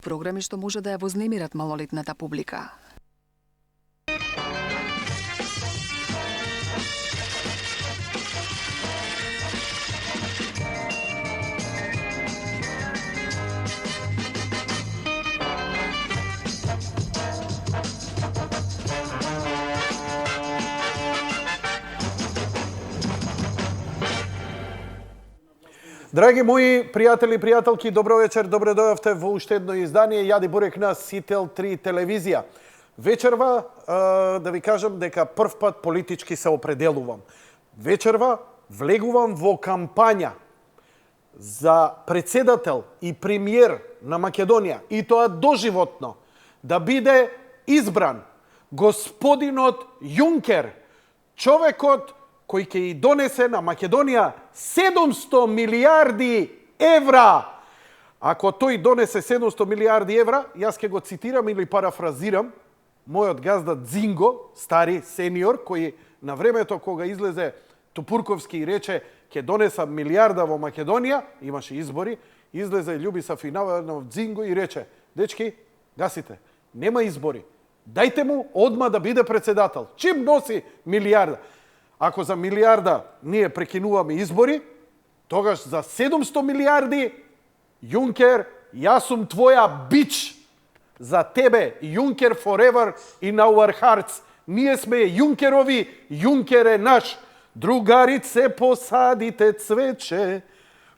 програми што може да ја вознемират малолетната публика. Драги мои пријатели и пријателки, добро вечер, добре дојавте во уште едно издание Јади Бурек на Сител 3 телевизија. Вечерва, да ви кажам дека прв пат политички се определувам. Вечерва влегувам во кампања за председател и премиер на Македонија, и тоа доживотно, да биде избран господинот Јункер, човекот кој ќе и донесе на Македонија 700 милиарди евра. Ако тој донесе 700 милиарди евра, јас ќе го цитирам или парафразирам мојот газда Дзинго, стари сениор, кој на времето кога излезе Тупурковски и рече ќе донеса милиарда во Македонија, имаше избори, излезе Љубисав Инаванов Дзинго и рече: дечки, гасите, нема избори. Дајте му одма да биде председател. Чим носи милиарда? Ако за милиарда ние прекинуваме избори, тогаш за 700 милиарди, Јункер, јас сум твоја бич. За тебе, Јункер forever in our hearts. Ние сме Јункерови, Јункер е наш. Другарице, посадите цвече,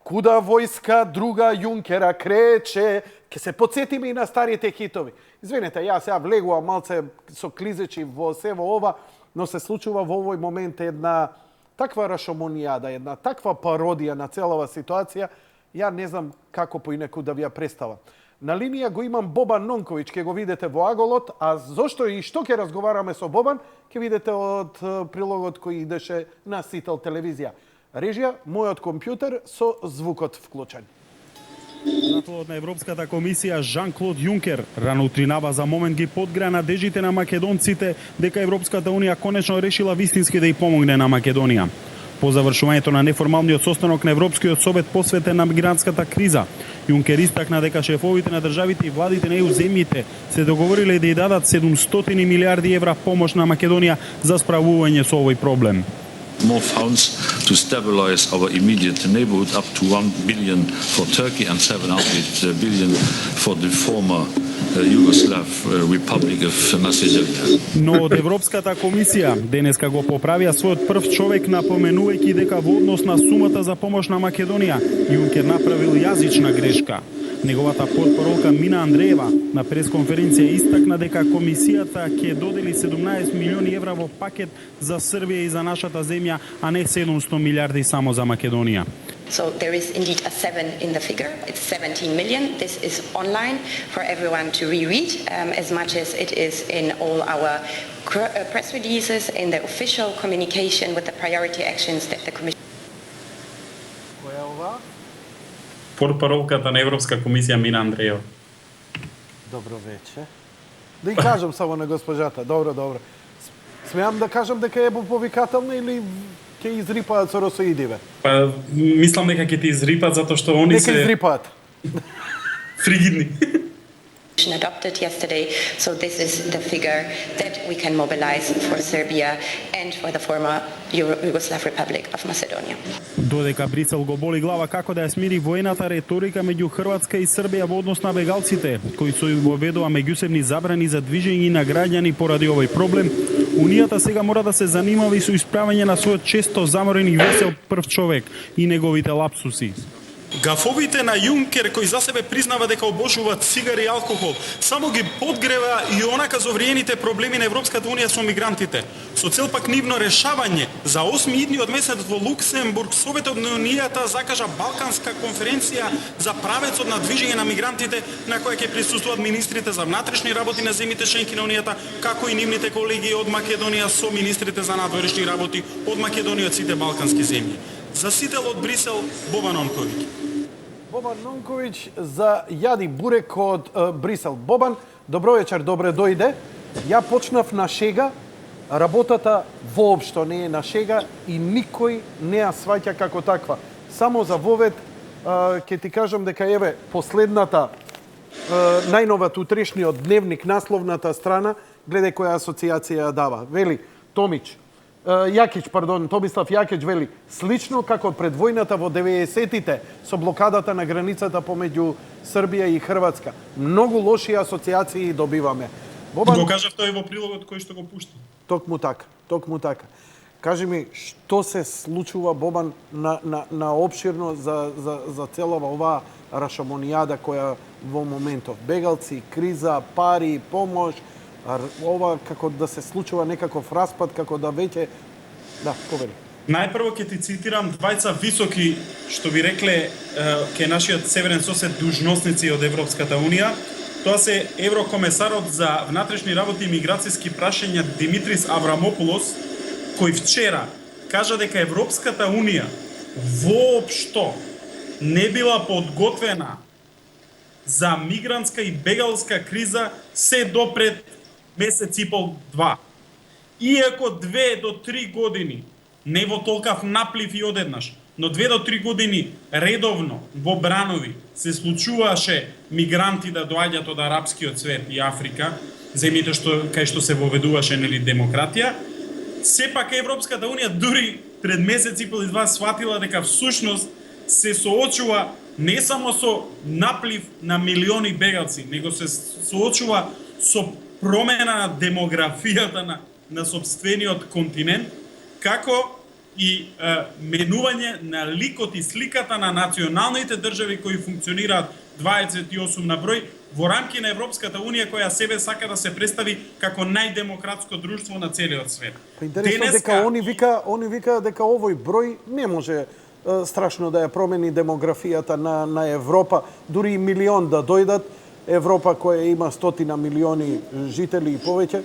куда војска друга Јункера крече. Ке се подсетиме и на старите хитови. Извинете, јас сега влегувам малце со клизечи во сево ова, но се случува во овој момент една таква рашомонијада, една таква пародија на целава ситуација, ја не знам како поинеку да ви ја представам. На линија го имам Бобан Нонковиќ, ќе го видите во Аголот, а зошто и што ќе разговараме со Бобан, ќе видите од прилогот кој идеше на Сител телевизија. Режија, мојот компјутер со звукот вклучен. Председателот на Европската комисија Жан-Клод Јункер рано утринава за момент ги подгра надежите на македонците дека Европската унија конечно решила вистински да ја помогне на Македонија. По завршувањето на неформалниот состанок на Европскиот совет посветен на мигрантската криза, Јункер истакна дека шефовите на државите и владите на ЕУ земјите се договориле да ја дадат 700 милиарди евра помош на Македонија за справување со овој проблем. More funds to stabilize our immediate neighborhood, up to 1 billion for Turkey and 700 billion for the former Yugoslav Republic of Macedonia. Но од Европската комисија денеска го поправија својот прв човек, напоменувајќи дека во однос на сумата за помош на Македонија, Јункер направил јазична грешка. Неговата портпаролка Мина Андреева на пресконференција истакна дека комисијата ќе додели 17 милиони евра во пакет за Србија и за нашата земја, а не 700 милиарди само за Македонија. So there is indeed a 7 in the figure. It's 17 million. This is online for everyone to reread, as much as it is in all our press releases, in the official communication with the priority actions that the Commission. Портпаролката на Европска комисија Мина Андреева. Добро вече. Да и кажам само на госпожата. Добро. Смеам да кажам дека е повикателна или ќе изрипаат со росоидиве? Па, мислам дека ќе ти изрипат затоа што они Нека се изрипаат. фригидни. Adopted yesterday, so this is the figure that we can mobilize for Serbia and for the former Yugoslav Republic of Macedonia. Додека Брисел го боли глава како да ја смири воената реторика меѓу Хрватска и Србија во однос на бегалците, кои се воведува меѓусебни забрани за движење на граѓани поради овој проблем, Унијата сега мора да се занимава и со исправање на својот често заморен и весел прв човек и неговите лапсуси. Гафовите на Јункер, кој за себе признава дека обожува цигари и алкохол, само ги подгрева и онака зовриените проблеми на Европската унија со мигрантите. Со цел пак нивно решавање, за 8 идниот месец во Луксембург, Советот на Унијата закажа Балканска конференција за правецот на движење на мигрантите, на која ќе присуствуваат министрите за внатрешни работи на земјите членки на Унијата, како и нивните колеги од Македонија со министрите за надворешни работи од Македонија од сите балкански земји. За Сител од Брисел, Бобан Нонковиќ. Бобан Нонковиќ за Јади Бурек од Брисел. Бобан, добро вечер, добре дојде. Ја почнав на шега, работата воопшто не е на шега и никој не ја сваќа како таква. Само за вовед ќе ти кажам дека еве последната најновата утрешниот дневник, насловната страна, гледај која асоциација ја дава. Вели Томислав Јакич вели, слично како пред војната во 90-тите со блокадата на границата помеѓу Србија и Хрватска. Многу лоши асоциации добиваме. Бобан... Го кажав тој во прилогот кој што го пушти. Токму така. Кажи ми, што се случува, Бобан, на обширно за целава оваа рашомонијада која во моментов? Бегалци, криза, пари, помош, ова како да се случува некаков распад, како да веќе... Да, повели. Најпрво ќе ти цитирам двајца високи, што би рекле ке нашиот северен сосед дужносници од Европската Унија. Тоа се еврокомесарот за внатрешни работи и миграцијски прашања Димитрис Аврамопулос, кој вчера кажа дека Европската Унија воопшто не била подготвена за мигрантска и бегалска криза се допред месец и пол-два. Иако 2 до 3 години, не во толкав наплив и одеднаш, но 2 до 3 години редовно во бранови се случуваше мигранти да доаѓаат од арапскиот свет и Африка, земјите кај што се воведуваше демократија, сепак Европската Унија дури пред месец и пол и два сватила дека всушност се соочува не само со наплив на милиони бегалци, него се соочува со промена на демографијата на собствениот континент, како и менување на ликот и сликата на националните држави кои функционираат 28 на број во рамки на Европската Унија, која себе сака да се представи како најдемократско друштво на целиот свет. Интересно дека они вика дека овој број не може страшно да ја промени демографијата на Европа, дури и милион да дојдат, Европа која има 100 милиони жители и повеќе.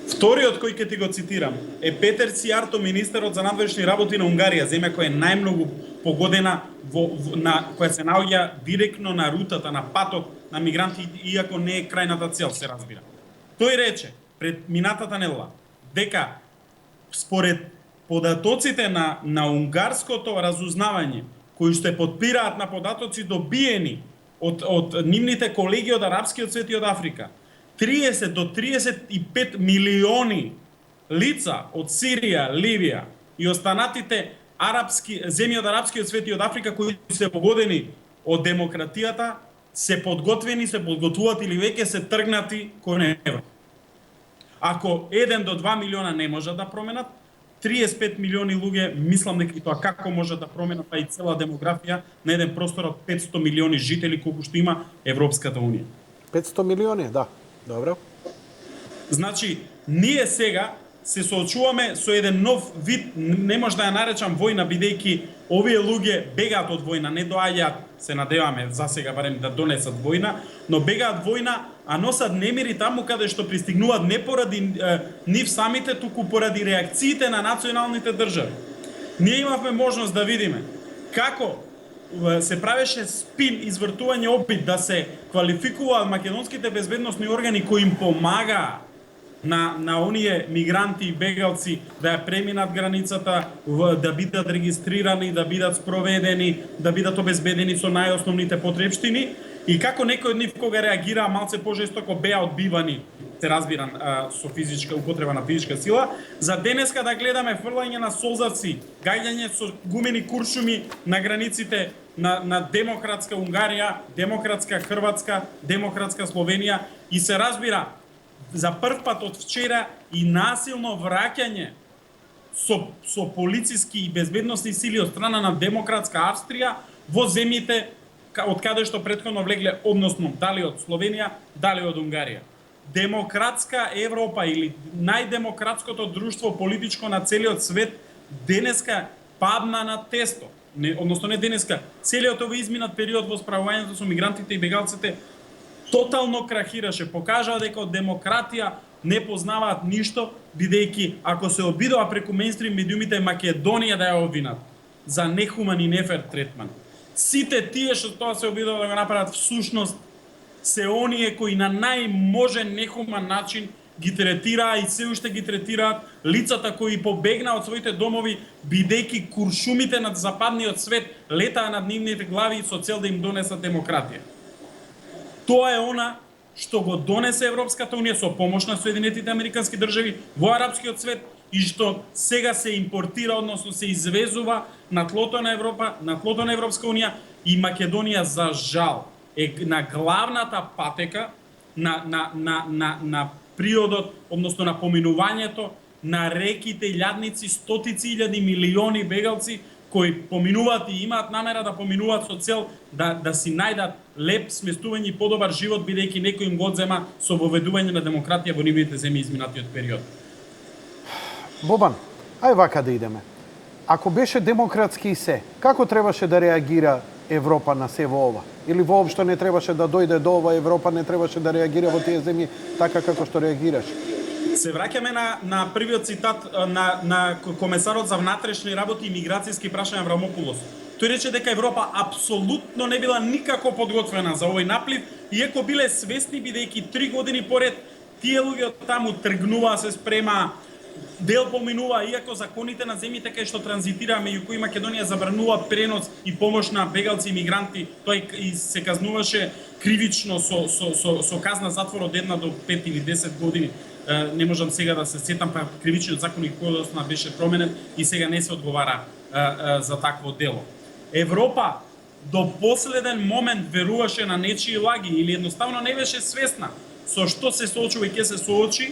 Вториот кој ќе ти го цитирам е Петер Сијарто, министерот за надвешни работи на Унгарија, земја која е најмногу погодена која се наоѓа директно на рутата, на патот на мигранти, иако не е крајната цел, се разбира. Тој рече пред минатата недела дека според податоците на унгарското разузнавање, кои што подпираат на податоци добиени од нивните колеги од арапскиот свет и од Африка, 30 до 35 милиони лица од Сирија, Ливија и останатите земји од арапскиот свет и од Африка кои се погодени од демократијата, се подготвени, се подготвуваат или веќе се тргнати кон Европа. Ако 1 до 2 милиона не можат да променат, 35 милиони луѓе, мислам дека и тоа како може да променат, па и цела демографија на еден простор од 500 милиони жители колку што има Европската Унија. 500 милиони, да. Добро. Значи, ние сега се соочуваме со еден нов вид, не може да ја наречам војна, бидејќи овие луѓе бегаат од војна, не доаѓаат, се надеваме за сега барем да донесат војна, но бегаат војна, а носат немири таму каде што пристигнуваат не поради нив самите, туку поради реакциите на националните држави. Ние имавме можност да видиме како се правеше спин, извртување опит да се квалификуваат македонските безбедносни органи кои им помагаа на оние мигранти и бегалци да ја преминат границата, да бидат регистрирани, да бидат спроведени, да бидат обезбедени со најосновните потребштини, и како некој од нив кога реагираа малце пожестоко беа одбивани, се разбира, со физичка употреба на физичка сила. За денеска да гледаме фрлање на солзавци, гаѓање со гумени куршуми на границите на демократска Унгарија, демократска Хрватска, демократска Словенија, и се разбира за прв пат од вчера и насилно враќање со полициски и безбедносни сили од страна на демократска Австрија во земјите од каде што претходно влегле, односно дали од Словенија, дали од Унгарија. Демократска Европа или најдемократското друштво политичко на целиот свет денеска падна на тесто. Односно не денеска, целиот овој изминат период во справувањето со мигрантите и бегалците тотално крахираше. Покажа дека од демократија не познаваат ништо, бидејќи ако се обидува преку мејнстрим медиумите Македонија да ја обвинат за нехуман и нефер третман. Сите тие што тоа се обидува да го направат всушност се оние кои на најможен нехуман начин ги третираа и се уште ги третираат лицата кои побегнаа од своите домови, бидејќи куршумите над западниот свет летаа над нивните глави со цел да им донесат демократија. Тоа е она што го донесе Европската унија со помош на Соединетите Американски држави во арапскиот свет и што сега се импортира, односно се извезува на тлото на Европа, на тлото на Европска унија, и Македонија за жал е на главната патека на приодот, односно на поминувањето на реките, лјадници, стотици илјади, милиони бегалци кои поминуваат и имаат намера да поминуваат со цел да си најдат леп сместување и подобар живот, бидејќи некој им го одзема со воведување на демократија во нивните земји изминатиот период. Бобан, ај вака да идеме. Ако беше демократски и се, како требаше да реагира Европа на се во ова? Или воопшто не требаше да дојде до ова, Европа не требаше да реагира во тие земји така како што реагираше? Се враќаме на првиот цитат на комесарот за внатрешни работи и миграцијски прашања Аврамопулос. Тој рече дека Европа апсолутно не била никако подготвена за овој наплив, иако биле свесни бидејќи 3 години поред тие луѓе од таму тргнуваа, се спрема, дел поминува, иако законите на земјите кај што транзитираа меѓу кои Македонија забранува пренос и помош на бегалци и мигранти, тој и се казнуваше кривично со казна затвор од 1 до 5 или 10 години. Не можам сега да се сетам, па кривичниот законник подоцна беше променен и сега не се одговара за такво дело. Европа до последен момент веруваше на нечии лаги или едноставно не беше свесна со што се соочува и ќе се соочи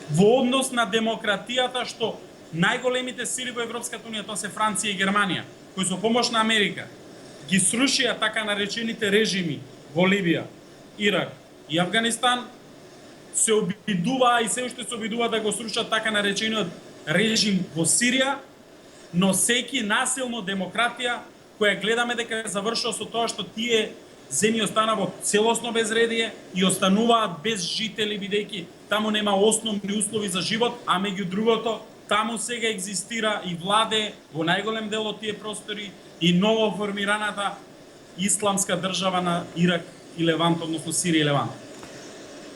во однос на демократијата, што најголемите сили во Европската унија, тоа се Франција и Германија, кои со помош на Америка ги срушија така наречените режими во Либија, Ирак и Афганистан, се обидуваа и се уште се обидуваа да го срушат така наречениот режим во Сирија, носејќи насилно демократија која гледаме дека завршува со тоа што тие земји остана во целосно безредие и остануваат без жители, бидејќи таму нема основни услови за живот, а меѓу другото таму сега екзистира и владе во најголем дел од тие простори и ново формираната исламска држава на Ирак и Левант, односно Сирија и Левант.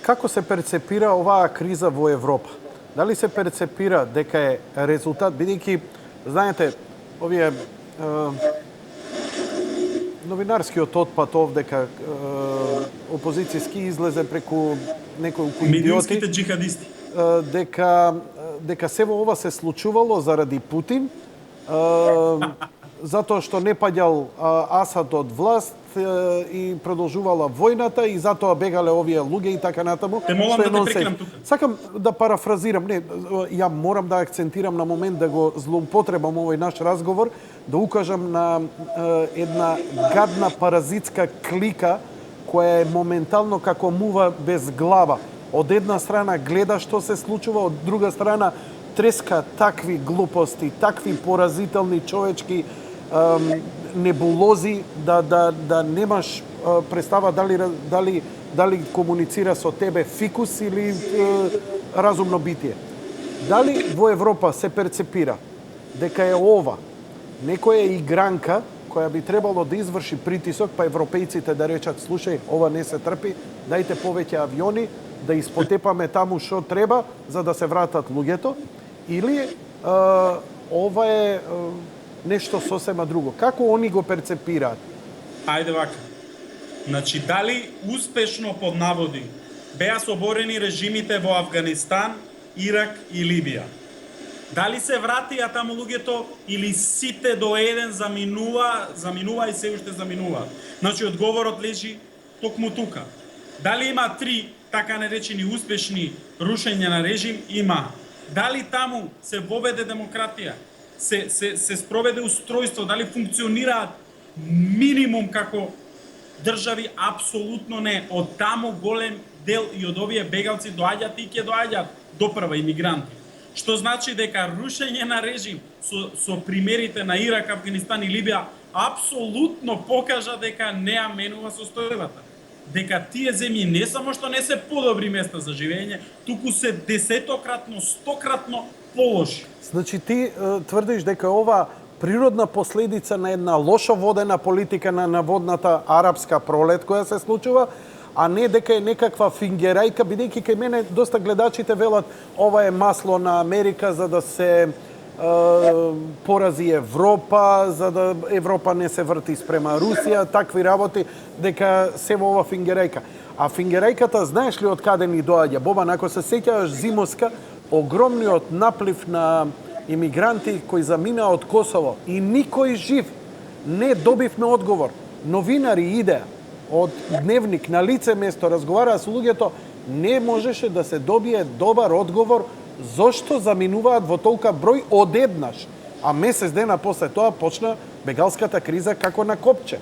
Како се перцепира оваа криза во Европа? Дали се перцепира дека е резултат, бидејќи, знаете, овие новинарскиот отпад овдека опозицијски излезе преку неколку идиоти. Медиумските джихадисти. Дека се во ова се случувало заради Путин, затоа што не паѓал Асад од власт и продолжувала војната и затоа бегале овие луѓе и така натаму. Те молам да те прекинам тука. Сакам да парафразирам, не, ја морам да акцентирам на момент да го злоупотребам овој наш разговор, да укажам на една гадна паразитска клика која е моментално како мува без глава. Од една страна гледа што се случува, од друга страна треска такви глупости, такви поразителни човечки небулози да немаш представа дали комуницира со тебе фикус или разумно битие. Дали во Европа се перцепира дека е ова некоја игранка која би требало да изврши притисок, па европејците да речат, слушај, ова не се трпи, дајте повеќе авиони, да испотепаме таму што треба, за да се вратат луѓето, или ова е нешто сосема друго. Како они го перцепираат? Ајде вака. Значи, дали успешно под наводи беа соборени режимите во Афганистан, Ирак и Либија? Дали се вратија таму луѓето или сите до еден заминува и се уште заминува? Значи, одговорот лежи токму тука. Дали има 3 така наречени успешни рушења на режим? Има. Дали таму се воведе демократија? Се спроведе устројство? Дали функционираат минимум како држави? Апсолутно не. Од таму голем дел и од овие бегалци доаѓаат и ќе доаѓаат допрва имигранти. Што значи дека рушење на режим со примерите на Ирак, Афганистан и Либија апсолутно покажа дека не ја менува состојбата. Дека тие земји не само што не се подобри места за живење, туку се десетократно, стократно полоши. Значи ти тврдиш дека ова природна последица на една лошо водена политика на наводната арапска пролет која се случува, а не дека е некаква фингерајка, бидејќи кај мене доста гледачите велат ова е масло на Америка за да се порази Европа, за да Европа не се врти спрема Русија, такви работи, дека се во ова фингерајка. А фингерајката, знаеш ли од каде ни доаѓа? Бобан, ако се сеќаваш зимоска, огромниот наплив на имигранти кои замина од Косово и никој жив не добивме одговор. Новинари идеа од Дневник на лице место разговараа со луѓето, не можеше да се добие добар одговор зошто заминуваат во толка број одеднаш. А месец дена после тоа почна бегалската криза како на копче.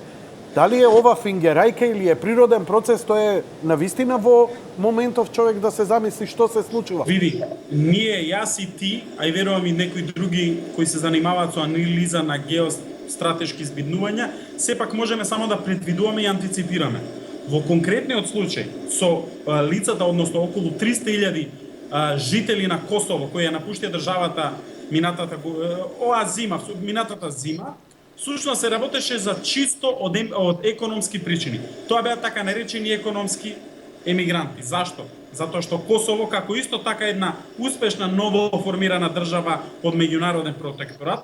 Дали е ова фингерајка или е природен процес, тоа е навистина во моментов човек да се замисли што се случува. Види, ние, јас и ти, а и верувам и некои други кои се занимаваат со анализа на геостратешки збиднувања, сепак можеме само да предвидуваме и антиципираме. Во конкретниот случај со лицата, односно околу 300.000 жители на Косово кои ја напуштија државата минатата зима, всушност се работеше за чисто од економски причини. Тоа беа така наречени економски емигранти. Зашто? Затоа што Косово, како исто така една успешна ново формирана држава под меѓународен протекторат,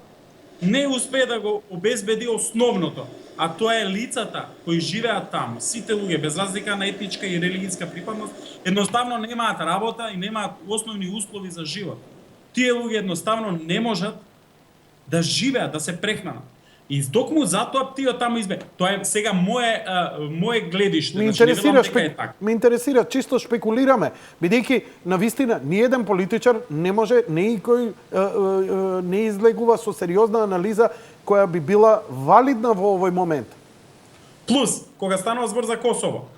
не успее да го обезбеди основното, а тоа е лицата кои живеат таму, сите луѓе без разлика на етничка и религијска припадност, едноставно немаат работа и немаат основни услови за живот. Тие луѓе едноставно не можат да живеат, да се прехранат. И токму затоа тие таму избе. Тоа е сега мое гледиште. Ме интересира, чисто шпекулираме, бидејќи навистина ниеден политичар не може, некој не излегува со сериозна анализа која би била валидна во овој момент. Плюс, кога станува збор за Косово,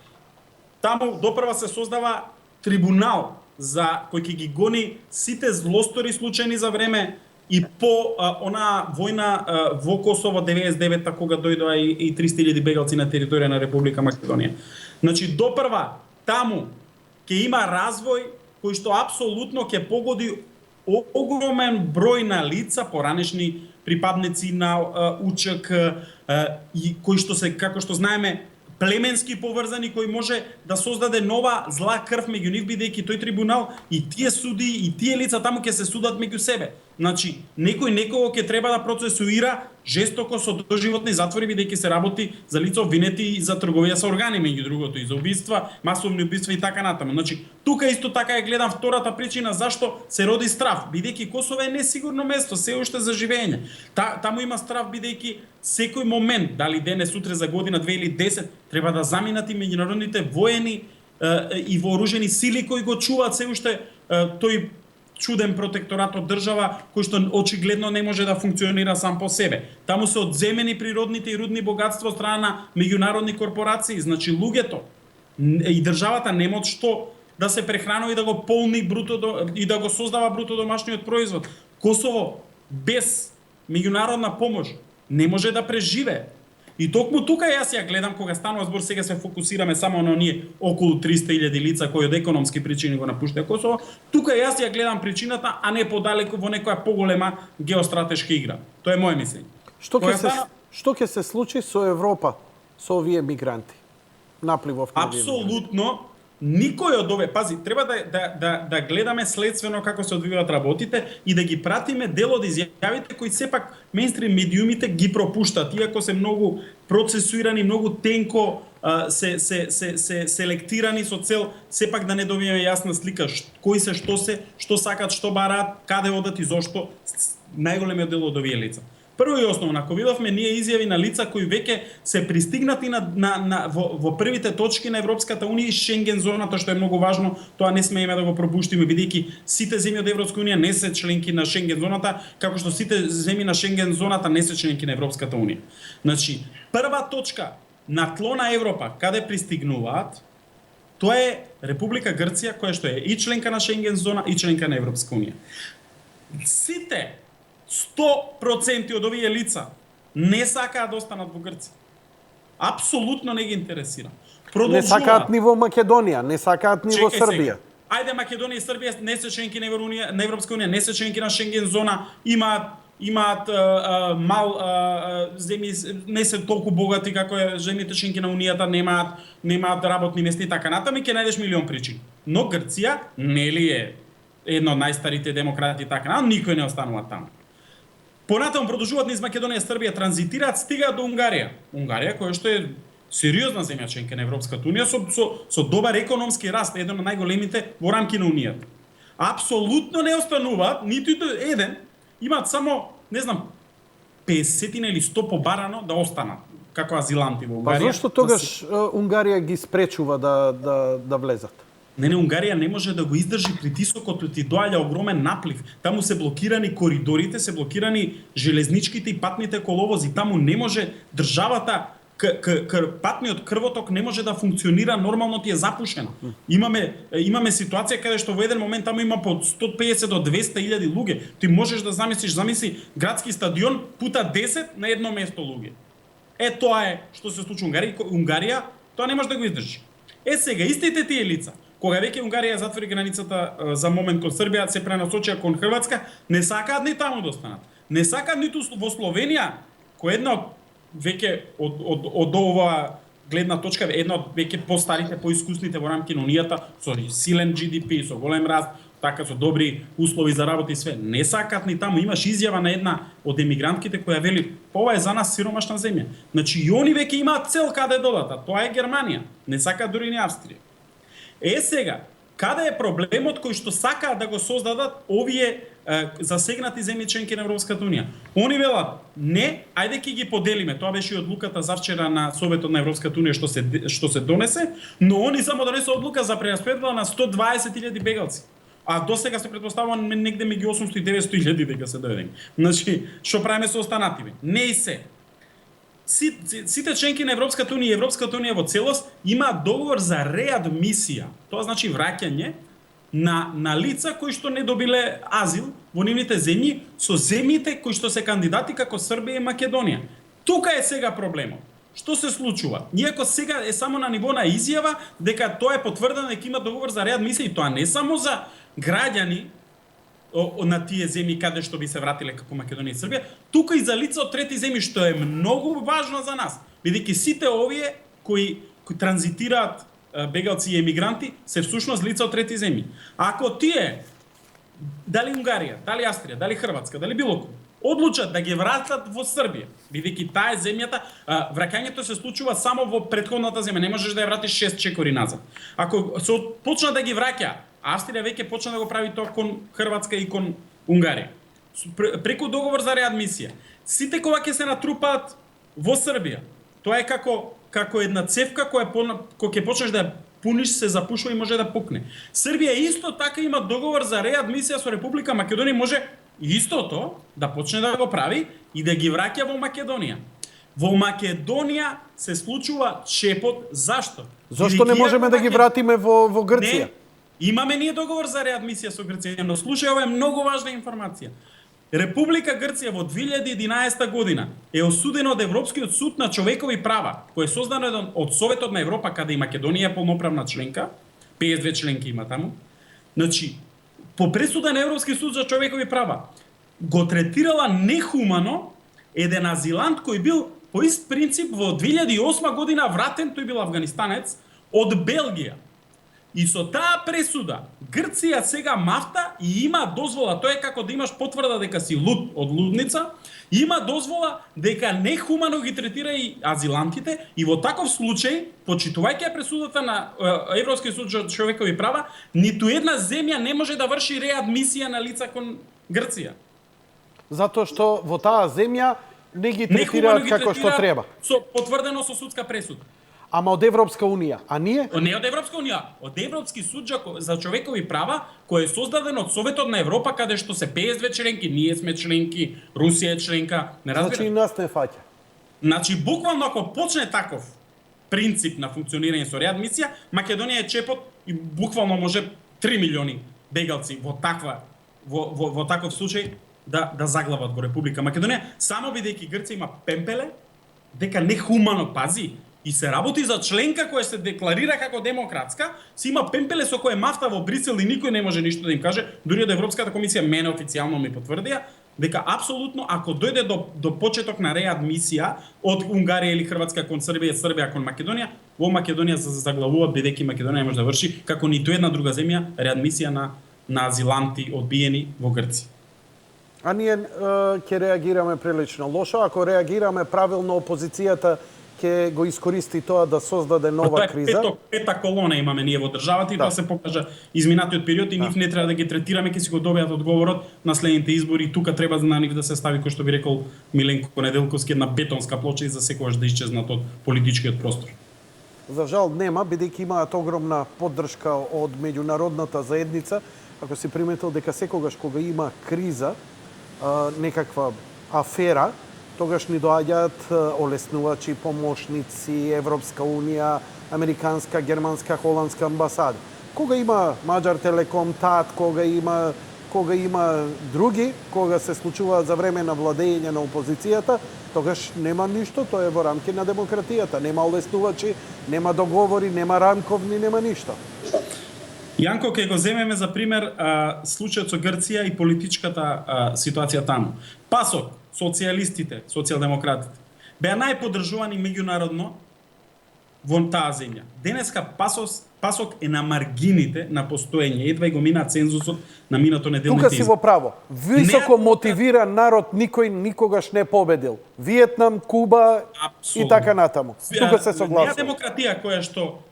таму допрва се создава трибунал за кој ќе ги гони сите злостори случајни за време и по онаа војна во Косово 99-та кога дојдоа и 300.000 бегалци на територија на Република Македонија. Значи допрва таму ќе има развој кој што апсолутно ќе погоди огромен број на лица, поранешни припадници на УЧК и кои што се, како што знаеме, племенски поврзани, кој може да создаде нова зла крв меѓу нив, бидејќи тој трибунал и тие суди и тие лица таму ќе се судат меѓу себе. Значи, некој некого ќе треба да процесуира жестоко со доживотни затвори, бидејќи се работи за лица обвинети за трговија со органи, меѓу другото, и за убиства, масовни убиства и така натаму. Значи, тука исто така ја гледам втората причина зашто се роди страв, бидејќи Косово е несигурно место, се уште за живење. Таму има страв бидејќи секој момент, дали денес, утре, за година, 2 или 10, треба да заминат и меѓународните воени и вооружени сили кои го чуваат се уште тој чуден протекторат од држава кој што очигледно не може да функционира сам по себе. Таму се одземени природните и рудни богатства од страна на меѓународни корпорации, значи луѓето и државата нема од што да се прехранува и да го полни и да го создава бруто домашниот производ. Косово без меѓународна помош не може да преживее. И токму тука јас ја гледам кога станува збор, сега се фокусираме само на оние околу 300.000 лица кои од економски причини го напуштаа Косово. Тука јас ја гледам причината, а не подалеку во некоја поголема геостратешка игра. Тоа е моје мислење. Што ќе се случи со Европа, со овие мигранти? Напливов на овие апсолутно никој од овие, пази, треба да гледаме следствено како се одвиваат работите и да ги пратиме дел од изјавите кои сепак мејнстрим медиумите ги пропуштаат, иако се многу процесуирани, многу тенко се селектирани со цел сепак да не добиеме јасна слика кои се, што сакат, што бараат, каде одат и зошто најголемиот дел од овие лица. Прво и основно, ако видовме ние изјави на лица кои веќе се пристигнати во првите точки на Европската унија и Шенген зоната, што е многу важно, тоа не смееме да го пропуштиме, бидејќи сите земји од Европска унија не се членки на Шенген зоната, како што сите земји на Шенген зоната не се членки на Европската унија. Значи, прва точка на тло на Европа, каде пристигнуваат, тоа е Република Грција, која што е и членка на Шенген зона и членка на Европска унија. Сите 100% од овие лица не сакаат да останат во Грција. Апсолутно не ги интересира. Не сакаат ни во Македонија, не сакаат ни во Србија. Ајде, Македонија и Србија не се членки на Европска унија, не се членки на Шенген зона, имаат мал земји, не се толку богати како земјите членки на унијата, немаат работни места и така натаму, ќе најдеш милион причини. Но Грција нели е една од најстарите демократи и така натаму, никој не останува таму. Понатаму продолжуваат низ Македонија и Србија, транзитираат, стигаат до Унгарија. Унгарија која што е сериозна земја членка на Европската унија со добар економски раст, еден од најголемите во рамки на унијата. Апсолутно не остануваат ниту еден, имаат само, не знам, 50 или 100 побарано да останат како азиланти во Унгарија. Па зашто тогаш Унгарија ги спречува да влезат? Не, Унгарија не може да го издржи притисокот, ти доаѓа огромен наплив. Таму се блокирани коридорите, се блокирани железничките и патните коловози. Таму не може државата, патниот крвоток не може да функционира нормално, ти е запушен. Имаме ситуација каде што во еден момент таму има по 150 до 200 илјади луѓе. Ти можеш да замисли градски стадион пута 10 на едно место луѓе. Тоа е што се случи Унгарија, тоа не може да го издржи. Сега истите тие лица, кога веќе Унгарија затвори границата за момент кон Србија, се пренасочија кон Хрватска, не сакаат ни таму да останат. Не сакаат ниту во Словенија, која една веќе од ова гледна точка, една од веќе постарите, поискусните во рамки на унијата, со силен GDP, со голем раст, така со добри услови за работа и све. Не сакаат ни таму. Имаш изјава на една од емигрантките која вели: "Ова е за нас сиромашна земја." Значи и они веќе имаат цел каде додат, а тоа е Германија. Не сакаат дури ни Австрија. Сега, каде е проблемот кој што сакаат да го создадат овие засегнати земји членки на Европската унија? Они велат: "Не, ајде ќе ги поделиме." Тоа беше и одлуката завчера на Советот на Европската унија што се донесе, но они само донесоа одлука за прераспредела на 120.000 бегалци. А до сега се претпоставува негде меѓу 800 и 900 илјади дека се дојдени. Значи, што правиме со останативе? Не и се. Сите членки на Европската унија и Европската унија во целост имаат договор за реадмисија. Тоа значи враќање на лица кои што не добиле азил во нивните земји со земјите кои што се кандидати како Србија и Македонија. Тука е сега проблемот. Што се случува? Иако сега е само на ниво на изјава дека тоа е потврдено дека има договор за реадмисија, и тоа не само за граѓани на тие земји каде што би се вратиле како Македонија и Србија, тука и за лица од трети земји, што е многу важно за нас, бидејќи сите овие кои транзитираат бегалци и емигранти се всушност лица од трети земји. Ако тие, дали Унгарија, дали Австрија, дали Хрватска, дали било кој, одлучат да ги вратат во Србија, бидејќи таа е земјата, враќањето се случува само во претходната земја, не можеш да ја вратиш 6 чекори назад. Ако се почнат да ги враќа, Австрија веќе почна да го прави тоа кон Хрватска и кон Унгарија, преку договор за реадмисија. Сите кога ќе се натрупаат во Србија, тоа е како една цевка која ќе почнеш да ја пуниш, се запушува и може да пукне. Србија исто така има договор за реадмисија со Република Македонија, може истото да почне да го прави и да ги враќа во Македонија. Во Македонија се случува чепот. Зашто? Зошто не можеме да ги вратиме во Грција? Не, имаме ние договор за реадмисија со Грција, но слушај, ова е многу важна информација. Република Грција во 2011 година е осудена од Европскиот суд на човекови права, кој е создаден од Советот на Европа, каде и Македонија е полноправна членка, 52 членки има таму. Значи, по пресуда на Европскиот суд за човекови права, го третирала нехумано еден азилант кој бил по ист принцип во 2008 година вратен, тој бил афганистанец, од Белгија. И со таа пресуда Грција сега мафта и има дозвола, тоа е како да имаш потврда дека си луд од лудница, има дозвола дека нехумано ги третира и азилантите, и во таков случај, почитувајќи пресудата на Европскиот суд за човекови права, ниту една земја не може да врши реадмисија на лица кон Грција. Затоа што во таа земја не ги третираат како што треба. Потврдено со судска пресуда. Ама од Европска унија, а ние? Не од Европска унија, од Европски суд за човекови права, кој е создаден од Советот на Европа, каде што се 52 членки, ние сме членки, Русија е членка, не разбира? Значи и нас не фаќа. Значи буквално ако почне таков принцип на функционирање со реадмисија, Македонија е чепот и буквално може 3 милиони бегалци во таков случај да заглават во Република Македонија, само бидејќи Грција има пемпеле дека нехумано пази и се работи за членка која се декларира како демократска, си има пемпеле со кој мафта во Брисел и никој не може ништо да им каже, дури од Европската комисија мене официјално ми потврдија дека апсолутно ако дојде до почеток на реадмисија од Унгарија или Хрватска кон Србија, Србија кон Македонија, во Македонија се заглавуваат бидејќи Македонија може да врши како ниту една друга земја реадмисија на азиланти одбиени во Грција. А ние ќе реагираме прилично лошо, ако реагираме правилно, опозицијата ќе го искористи тоа да создаде нова Тоа е криза. пета колона имаме ние во државата и тоа се покажа изминатиот период и нив не треба да ги третираме, ќе си го добијат одговорот на следните избори. Тука треба на нив да се стави, кој што би рекол Миленко Неделковски, една бетонска плоча и за секогаш да исчезнат од политичкиот простор. За жал нема, бидејќи имаат огромна поддршка од меѓународната заедница. Ако си приметил дека секогаш кога има криза, некаква афера, тогаш ни доаѓаат олеснувачи, помошници, Европска унија, американска, германска, холандска амбасада. Кога има Маđar Телеком, ТАТ, кога има други, кога се случуваат за време на владење на опозицијата, тогаш нема ништо, тоа е во рамки на демократијата. Нема олеснувачи, нема договори, нема рамковни, нема ништо. Јанко, ќе го земеме за пример случајот со Грција и политичката ситуација таму. ПАСОК, социјалистите, социјалдемократите, беа најподржувани меѓународно во таа земја. Денеска ПАСОК е на маргините на постоење. Едва и го мина цензусот на минато неделните Тука си во право. Високо мотивиран народ никој никогаш не победил. Виетнам, Куба и така натаму. Тука се согласувам. Неа демократија која што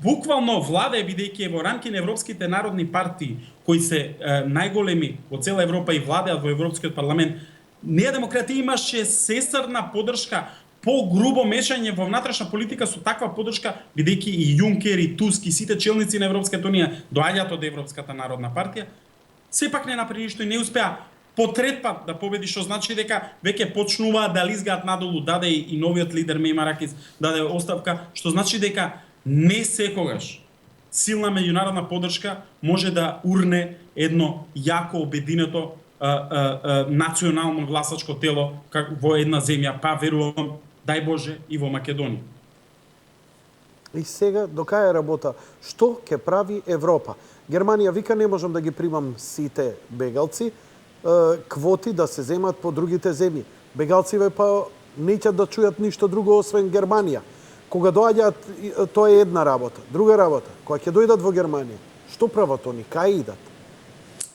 буквално владае, бидејќи е во рамки на европските народни партии, кои се најголеми во цела Европа и владеат во Европскиот парламент, неа демократија имаше сесарна поддршка, по-грубо мешање во внатрешна политика со таква поддршка, бидејќи и Јункер, и Туск, и сите челници на Европската унија доаѓаат од Европската народна партија, сепак не направи ништо и не успеа по трет пат да победи, што значи дека веќе почнуваат да лизгаат надолу. Даде и новиот лидер Мемаракис даде оставка, што значи дека не секогаш силна меѓународна поддршка може да урне едно јако обединето национално гласачко тело во една земја, па верувам, дај Боже, и во Македонија. И сега, до кај е работа? Што ќе прави Европа? Германија вика, не можам да ги примам сите бегалци, квоти да се земат по другите земји. Бегалциве па неќат да чујат ништо друго освен Германија. Кога доаѓаат, тоа е една работа. Друга работа, кога ќе дојдат во Германија, што прават они? Кај идат?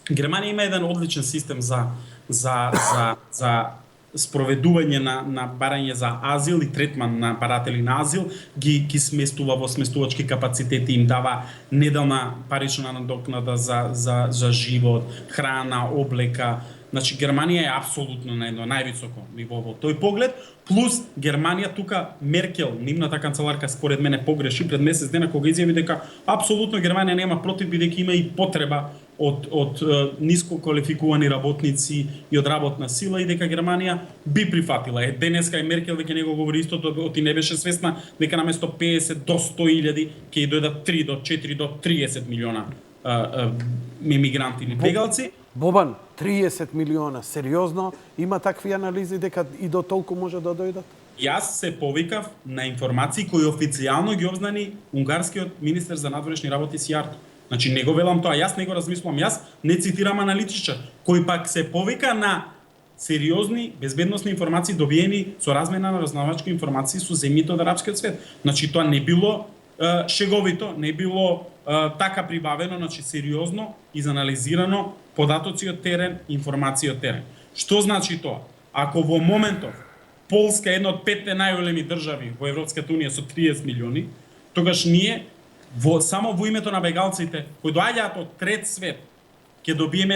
Германија има еден одличен систем за спроведување на барање за азил и третман на баратели на азил, ги сместува во сместувачки капацитети, им дава неделна парична надокнада за живот, храна, облека. Значи Германија е апсолутно на едно највисоко ниво во тој поглед, плюс Германија тука Меркел, нивната канцеларка според мене погреши пред месец дена кога изјави дека апсолутно Германија нема против, бидејќи има и потреба од ниско квалификувани работници и од работна сила и дека Германија би прифатила. Денеска и Меркел веќе не го говори истото, оти не беше свесна дека наместо 50 до 100.000 ќе дојдат 3 до 4 до 30 милиона емигранти или бегалци. Бобан, 30 милиона, сериозно? Има такви анализи дека и до толку може да дојдат? Јас се повикав на информации кои официјално ги обзнани унгарскиот министер за надворешни работи Сијарто. Значи не го велам тоа, јас не го размислувам, јас не цитирам аналитичар, кој пак се повика на сериозни безбедносни информации добиени со размена на разузнавачки информации со земјите од арапскиот свет. Значи тоа не било шеговито, не било така прибавено, значи сериозно изанализирано податоци од терен, информации од терен. Што значи тоа? Ако во моментов Полска е една од 5 најголеми држави во Европската унија со 30 милиони, тогаш ние само во името на бегалците кои доаѓаат од трет свет ќе добиеме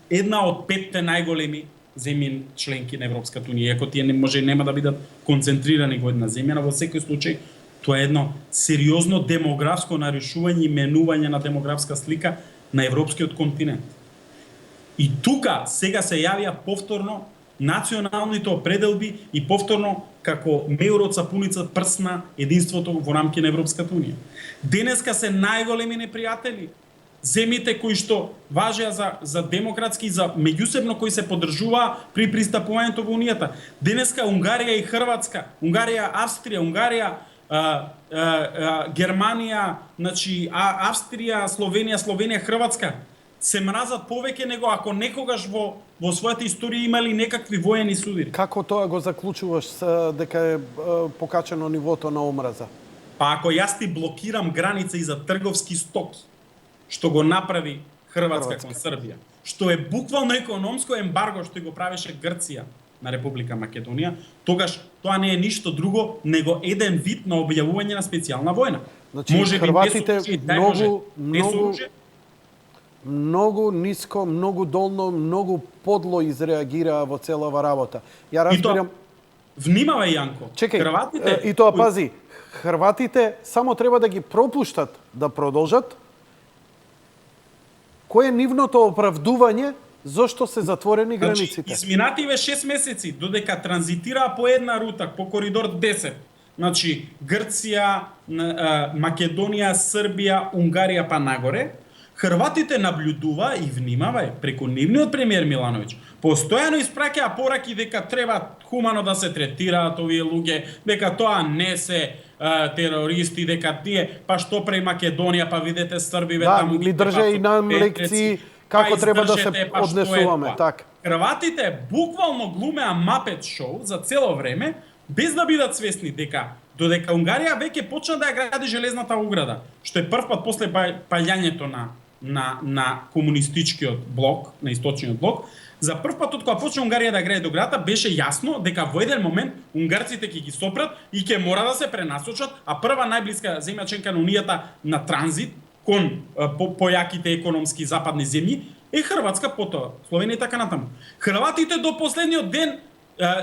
една од 5 најголеми земји членки на Европската унија. Иако тие нема да бидат концентрирани во една земја, но во секој случај тоа е едно сериозно демографско нарушување и менување на демографска слика на европскиот континент. И тука сега се јавија повторно националните определби и повторно како меурот сапуница прсна единството во рамки на Европската унија. Денеска се најголеми непријатели земјите кои што важеа за демократски и за меѓусебно кои се поддржуваа при пристапувањето во унијата. Денеска Унгарија и Хрватска, Унгарија, Австрија, Унгарија, Германија, значи Австрија, Словенија, Хрватска се мразат повеќе него ако некогаш во својата историја имали некакви воени судири. Како тоа го заклучуваш дека е покачено нивото на омраза? Па ако јас ти блокирам граница и за трговски стоки, што го направи Хрватска кон Србија, што е буквално економско ембарго што го правеше Грција на Република Македонија, тогаш тоа не е ништо друго него еден вид на објавување на специјална војна. Значи, Може би Хрватите без оружје, дај Боже, без оружје, многу ниско, многу долно, многу подло изреагираа во целава работа. Ја разбирам. Внимавај, Јанко. Чекај, Хрватите и тоа пази, Хрватите само треба да ги пропуштат да продолжат. Кој е нивното оправдување зошто се затворени границите? Значи, изминативе 6 месеци, додека транзитираа по една рута, по коридор 10, значи Грција, Македонија, Србија, Унгарија па нагоре, Хрватите наблюдува и внимавај преку нивниот премиер Милановиќ. Постојано испраќаа пораки дека треба хумано да се третираат овие луѓе, дека тоа не се терористи, дека тие, па што пре Македонија, па видете Србиве Да, таму ни држа и нам лекции како треба да се однесуваме, така. Хрватите буквално глумеа мапет шоу за цело време, без да бидат свесни дека додека Унгарија веќе почна да ја гради железната ограда, што е првпат после паѓањето на комунистичкиот блок, на источниот блок, за првпат од кога почна Унгарија да гради оградата, беше јасно дека во еден момент унгарците ќе ги сопрат и ќе мора да се пренасочат, а прва најблиска земја членка на Унијата на транзит кон појаките економски западни земји е Хрватска, потоа Словенија и така натаму. Хрватите до последниот ден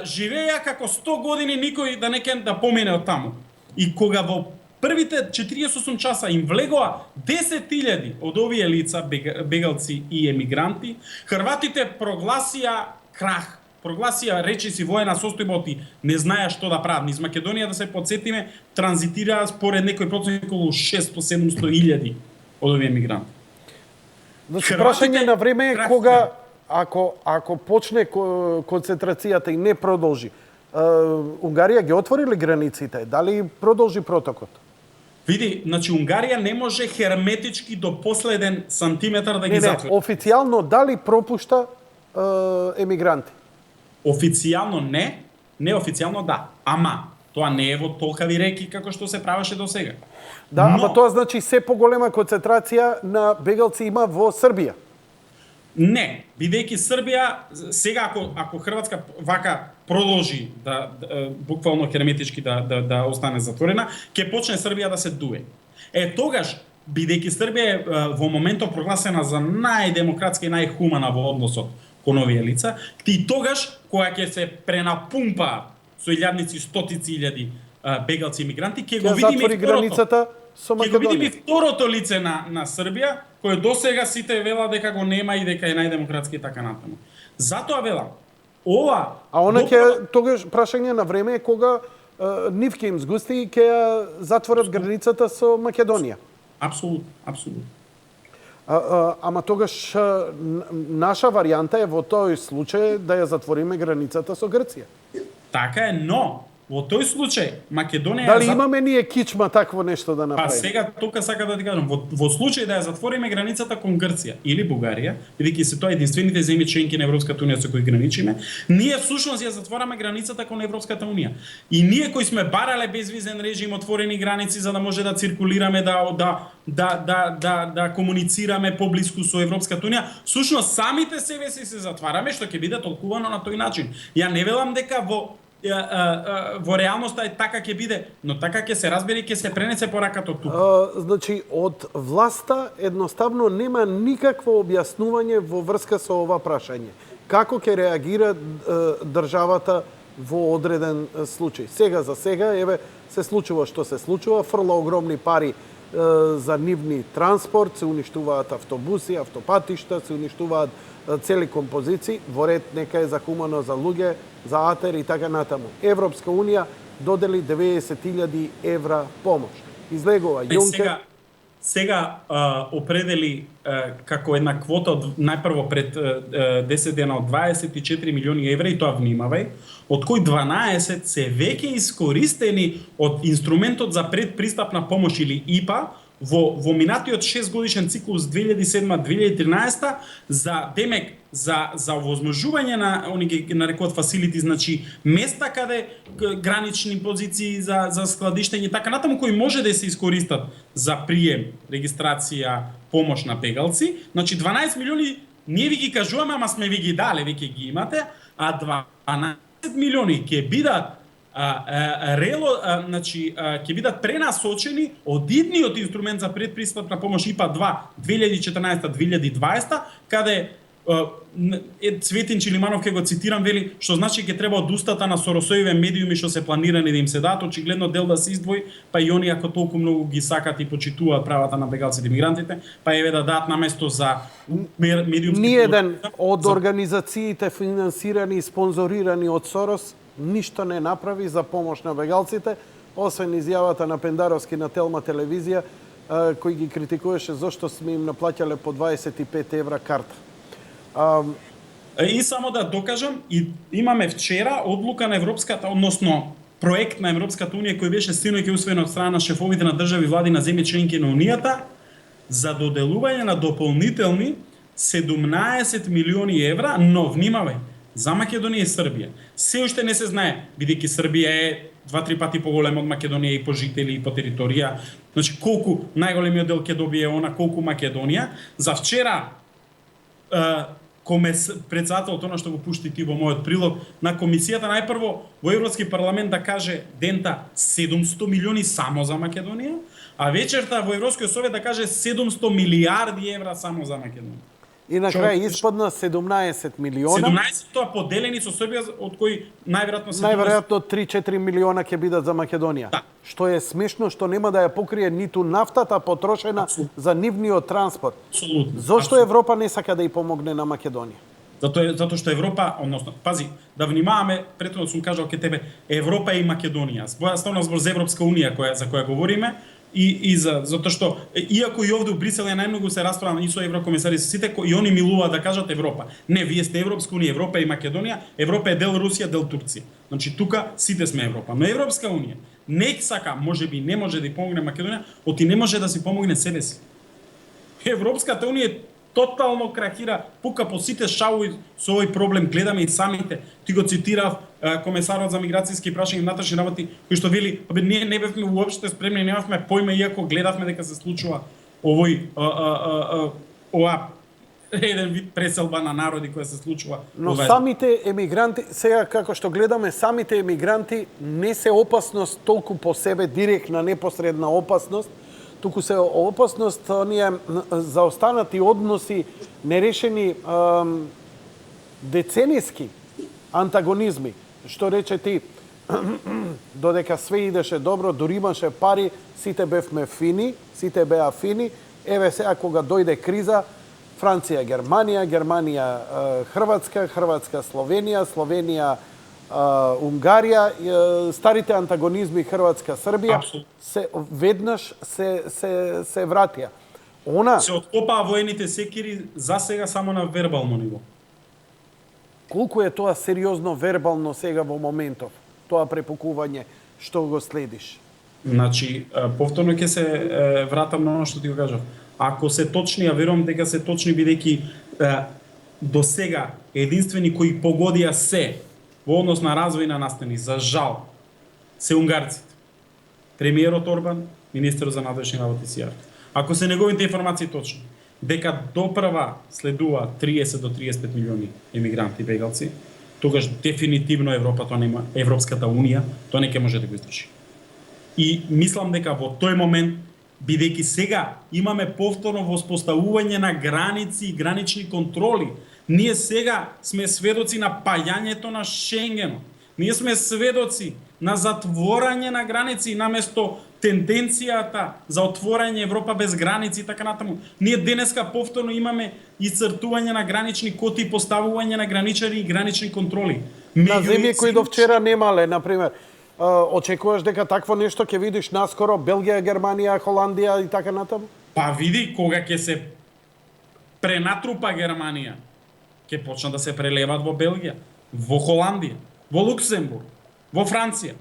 живееја како 100 години никој да не кен да помине од таму. И кога во првите 48 часа им влегоа 10.000 од овие лица, бегалци и емигранти, Хрватите прогласија крах, прогласија речиси воена состојба, не знаеа што да прават. Низ Македонија, да се подсетиме, транзитираа според некој процент околу 600-700.000 од овие емигранти. Значи, прашање на време е кога, ако почне концентрацијата и не продолжи, Унгарија ги отвори ли границите? Дали продолжи протокот? Види, значи Унгарија не може херметички до последен сантиметар да ги затвори. Официјално дали пропушта емигранти? Официјално не, неофицијално да. Ама, тоа не е во толкави реки како што се правеше до сега. Да, ама тоа значи се поголема концентрација на бегалци има во Србија. Не, бидејќи Србија сега ако Хрватска вака продолжи буквално херметички да остане затворена, ќе почне Србија да се дуе. Тогаш, бидејќи Србија е во моментот прогласена за најдемократска и најхумана во односот кон овие лица, и тогаш кога ќе се пренапумпа со илјадници, стотици илјади бегалци и мигранти, ќе го видиме границата со Македонија. Ќе го видиме второто лице на Србија, кој досега сите вела дека го нема и дека е најдемократски и така натаму. Затоа велам, ова... А она ќе тогаш прашање на време е кога нив ќе им згусти и ќе ја затворат границата со Македонија. Апсолутно, апсолутно. Ама тогаш наша варијанта е во тој случај да ја затвориме границата со Грција. Така е, но во тој случај Македонија... Дали имаме ние кичма такво нешто да направиме? Па сега тука сака да ти кажам, во случај да ја затвориме границата кон Грција или Бугарија, бидејќи се тоа единствените земји членки на Европската унија со кои граничиме, ние всушност ја затвораме границата кон Европската унија. И ние кои сме барале безвизен режим, отворени граници за да може да циркулираме, да комуницираме поблиску со Европската унија, всушност самите себе се затвараме, што ќе биде толкувано на тој начин. Ја не велам дека во реалноста е така ќе биде, но така ќе се разбере и ќе се пренесе пораката од тука. Значи, од власта едноставно нема никакво објаснување во врска со ова прашање. Како ќе реагира државата во одреден случај? Сега за сега, еве, се случува што се случува, фрла огромни пари за нивни транспорт, се уништуваат автобуси, автопатишта, се уништуваат цели композиции, во ред нека е за хумано за луѓе, за атер и така натаму. Европска унија додели 90.000 евра помош. Излегува Јункер. Сега определи како една квота од најпрво пред 10 дена од 24 милиони евра, и тоа внимавај, од кои 12 се веќе искористени од инструментот за предпристапна помош или ИПА во минатиот 6 годишен циклус 2007-2013 за овозможување на они ги нарекуваат фасилити, значи места каде гранични позиции за складиштење така натаму кои може да се искористат за прием, регистрација, помош на бегалци. Значи 12 милиони ние ви ги кажуваме, ама сме ви ги дале, веќе ги имате, а милиони ќе бидат ќе бидат пренасочени од идниот инструмент за предпристапна помош ИПА 2 2014-2020, каде Цветин Чилиманов ќе го цитирам, вели што значи ќе треба од устата на Соросоеве медиуми што се планирани да им се дадат, очигледно дел да се издвои, па и они ако толку многу ги сакат и почитуваат правата на бегалците и мигрантите, па еве да дадат наместо за медиумски... Ниеден од организациите финансирани и спонзорирани од Сорос ништо не направи за помош на бегалците, освен изјавата на Пендаровски на Телма телевизија, кој ги критикуваше зошто сме им наплаќале по 25 евра карта. И само да докажам, и имаме вчера одлука на Европската, односно проект на Европската унија кој беше синоќ усвоен од страна на шефовите на држави влади на земји членки на унијата за доделување на дополнителни 17 милиони евра, но внимавај, за Македонија и Србија. Се уште не се знае, бидејќи Србија е 2-3 пати поголема од Македонија и по жители и по територија. Значи колку најголемиот дел ќе добие она, колку Македонија. За вчера председателот, она што го пушти ти во мојот прилог, на комисијата најпрво во Европски парламент да каже дента 700 милиони само за Македонија, а вечерта во Европскиот совет да каже 700 милиарди евра само за Македонија. И на крај испадна 17 милиона. 17 тоа поделени со Србија, од кои најверојатно 3-4 милиона ќе бидат за Македонија. Да. Што е смешно, што нема да ја покрие ниту нафтата потрошена за нивниот транспорт. Апсолутно. Зошто Европа не сака да ја помогне на Македонија? Затоа што Европа, односно, пази, да внимаваме, претходно сум кажал ке тебе, Европа и Македонија. Ставно збор за Европска унија за која говориме, и затоа што иако и овде у Брисел е најмногу се расправа и со еврокомисари сите и они милуваат да кажат Европа. Не, вие сте Европска унија, Европа и Македонија, Европа е дел Русија, дел Турција. Значи тука сите сме Европа, но Европска унија не сака, можеби не може да ја помогне Македонија, оти не може да си помогне себе си. Европската унија тотално крахира, пука по сите шауи со овој проблем, гледаме и самите. Ти го цитирав комесарот за миграцијски прашања и внатрешни работи, кој што вели, ние не бевме уопште спремни, немавме појма иако гледавме дека се случува ова еден вид преселба на народи која се случува. Но самите емигранти, сега како што гледаме, самите емигранти не се опасност толку по себе, директна, непосредна опасност, туку се опасност оние заостанати односи, нерешени децениски антагонизми. Што рече ти, додека све идеше добро, дури имаше пари, сите бевме фини, сите беа фини, еве сега кога дојде криза, Франција, Германија, Германија, Хрватска, Хрватска, Словенија, Словенија, Унгарија, старите антагонизми Хрватска, Србија, се веднаш се вратија. Се откопаа воените секири за сега само на вербално ниво. Колку е тоа сериозно вербално сега во моментов, тоа препукување што го следиш? Значи, повторно ќе се вратам на оно што ти го кажав. Ако се точни, ја верувам дека се точни, бидејќи до сега единствени кои погодија се во однос на развој на настани, за жал, се унгарците. Премиерот Орбан, министерот за надвешни работи Сијар. Ако се неговите информации точни, дека допрва следува 30 до 35 милиони емигранти бегалци, тогаш дефинитивно Европа тоа нема, Европската унија, тоа не ќе може да го издржи. И мислам дека во тој момент, бидејќи сега имаме повторно воспоставување на граници и гранични контроли, ние сега сме сведоци на пајањето на Шенгенот. Ние сме сведоци на затворање на граници наместо тенденцијата за отворање Европа без граници и така натаму. Ние денеска повторно имаме исцртување на гранични коти и поставување на граничари и гранични контроли. На земји кои до вчера немале, например, очекуваш дека такво нешто ќе видиш наскоро Белгија, Германија, Холандија и така натаму? Па види кога ќе се пренатрупа Германија, ќе почнат да се прелеват во Белгија, во Холандија, во Луксембург, во Франција.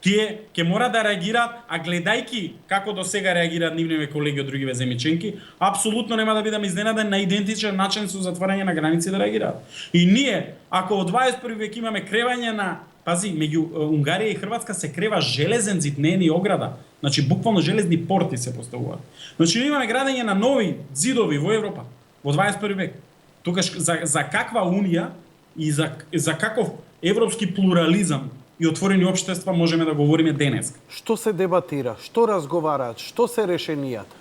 Тие ќе мора да реагираат, а гледајки како до сега реагираат нивните колеги од другиве земји членки, апсолутно нема да бидам изненаден на идентичен начин со затворање на граници да реагираат. И ние, ако во 21 век имаме кревање на, пази, меѓу Унгарија и Хрватска се крева железен зид, не ни ограда. Значи буквално железни порти се поставуваат. Значи имаме градење на нови зидови во Европа во 21 век. Тогаш за каква унија и за каков европски плурализам и отворени општества можеме да говориме денес. Што се дебатира? Што разговараат? Што се решенијата?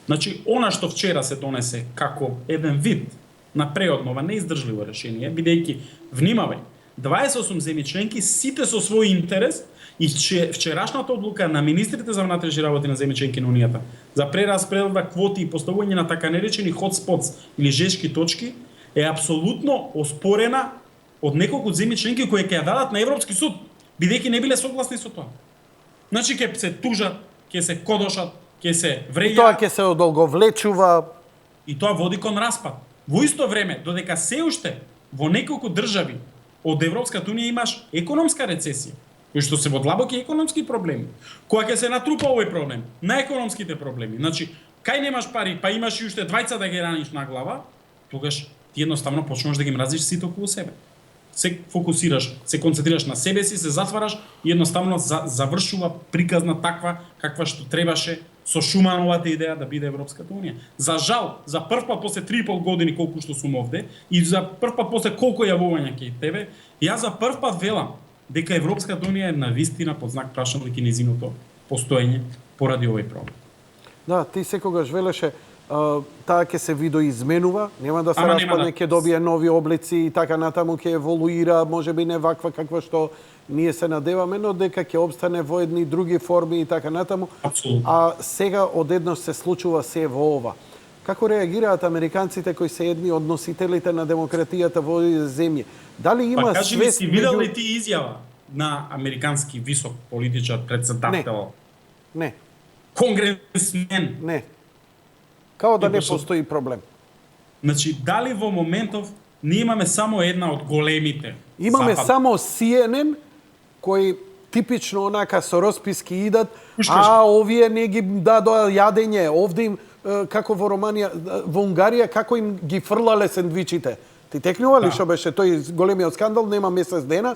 Значи, она што вчера се донесе како еден вид на преоднова неиздржливо решение, бидејќи, внимавај, 28 земји членки, сите со свој интерес, и вчерашната одлука на министрите за внатрешни работи на земји членки на Унијата за прераспределба квоти и поставување на така наречени хотспотс или жешки точки е апсолутно оспорена од неколку земји членки кои ќе ја дадат на Европски суд, бидејќи не биле согласни со тоа. Значи ќе се тужат, ќе се кодошат, ќе се вреѓаат. Тоа ќе се одолговлечува. И тоа води кон распад. Во исто време, додека се уште во неколку држави од Европската унија имаш економска рецесија, кои што се во длабоки економски проблеми. Кога ќе се натрупа овој проблем на економските проблеми, значи, кај немаш пари, па имаш и уште двајца да ги раниш на глава, тогаш ти едноставно почнуваш да ги мразиш сите околу себе. Се фокусираш, се концентрираш на себе си, се затвараш и едноставно завршува приказна таква каква што требаше со Шумановата идеја да биде Европската унија. За жал, за прв пат после 3,5 години колку што сум овде и за прв пат после колку јавувања кај тебе, јас за прв пат велам дека Европската унија е навистина под знак прашање незиното постоење поради овој проблем. Да, ти секогаш велеше таа ќе се видоизменува, нема да се Ама распадне, ќе добие нови облици и така натаму ќе еволуира, можеби не ваква каква што ние се надеваме, но дека ќе обстане во едни други форми и така натаму. Апсолутно. А сега одеднаш се случува се во ова. Како реагираат американците кои се едни од носителите на демократијата во овие земји? Дали има па кажи ми, свест си видел ли ти изјава на американски висок политичар, председател, Не, конгресмен? не. Као да не Што? постои проблем. Значи, дали во моментов ние имаме само една од големите? Имаме запад... само CNN кои типично онака со росписки идат, Пушкаш. овие не ги дадоа јадење, овде им како во Романија, во Унгарија како им ги фрлале сендвичите. Ти текнува ли што беше тој големиот скандал, нема месец дена,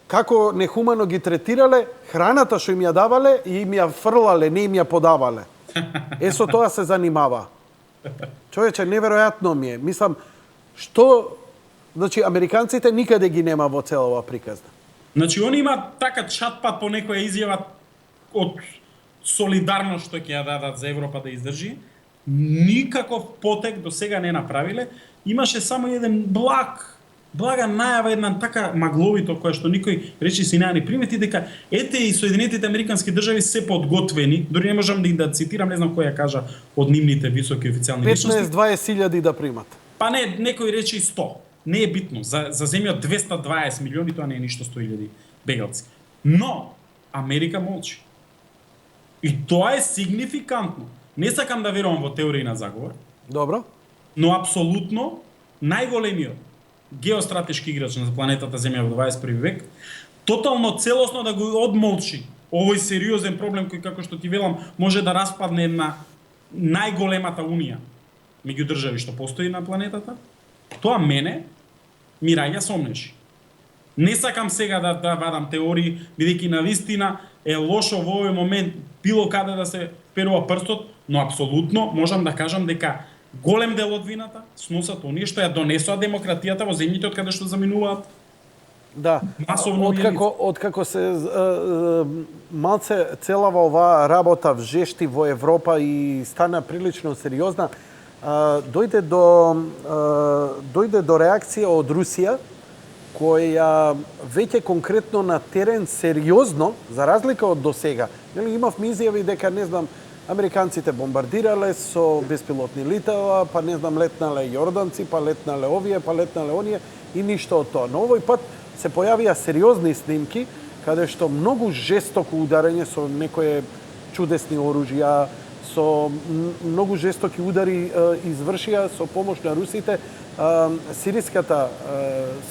како нехумано ги третирале, храната што им ја давале, им ја фрлале, не им ја подавале. Со тоа се занимава. Човече, неверојатно ми е. Мислам, што... Значи, американците никаде ги нема во цела ова приказна. Значи, они имаат така чатпат по некоја изјава од солидарност што ќе ја дадат за Европа да издржи. Никаков потек до сега не направиле. Имаше само еден блага најава, една така магловито, која што никој речи си не примети, дека ете и Соединетите Американски држави се подготвени, дори не можам да цитирам, не знам кој ја кажа од нивните високи официјални личности. 15-20 да примат. Па не, некој речи 100. Не е битно. За земја од 220 милиони тоа не е ништо 100.000 бегалци. Но Америка молчи. И тоа е сигнификантно. Не сакам да верувам во теории на заговор, Добро. но апсолутно најголемиот геостратешки играч на планетата Земја во 21 век, тотално целосно да го одмолчи овој сериозен проблем кој, како што ти велам, може да распадне на најголемата унија меѓу држави што постои на планетата, тоа мене ми раѓа сомнеши. Не сакам сега да вадам теории, бидејќи навистина е лошо во овој момент било каде да се перува прстот, но апсолутно можам да кажам дека голем дел од вината сносат оние што ја донесоа демократијата во земјите од каде што заминуваат. Да. Масовно Откако се малце целава оваа работа вжешти во Европа и стана прилично сериозна, дојде до реакција од Русија, која веќе конкретно на терен сериозно, за разлика од досега. Нели имавме изјави дека, не знам, американците бомбардирале со беспилотни летала, па не знам, летнале јорданци, па летнале овие, па летнале оние и ништо од тоа. Но овој пат се појавија сериозни снимки каде што многу жестоко ударење со некои чудесни оружја, со многу жестоки удари извршија со помош на русите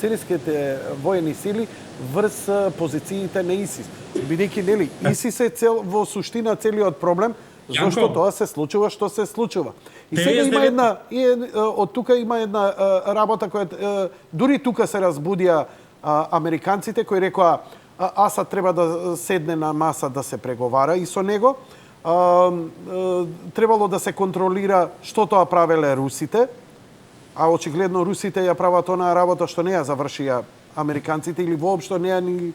сириските воени сили врз позициите на ИСИС. Бидејќи нели ИСИС е во суштина целиот проблем зашто тоа се случува што се случува. И сега има една од тука има една работа која дури тука се разбудија американците кои рекоа Асад треба да седне на маса да се преговара и со него. Требало да се контролира што тоа правеле русите а очигледно русите ја прават онаа работа што не ја завршија американците или воопшто не ја ни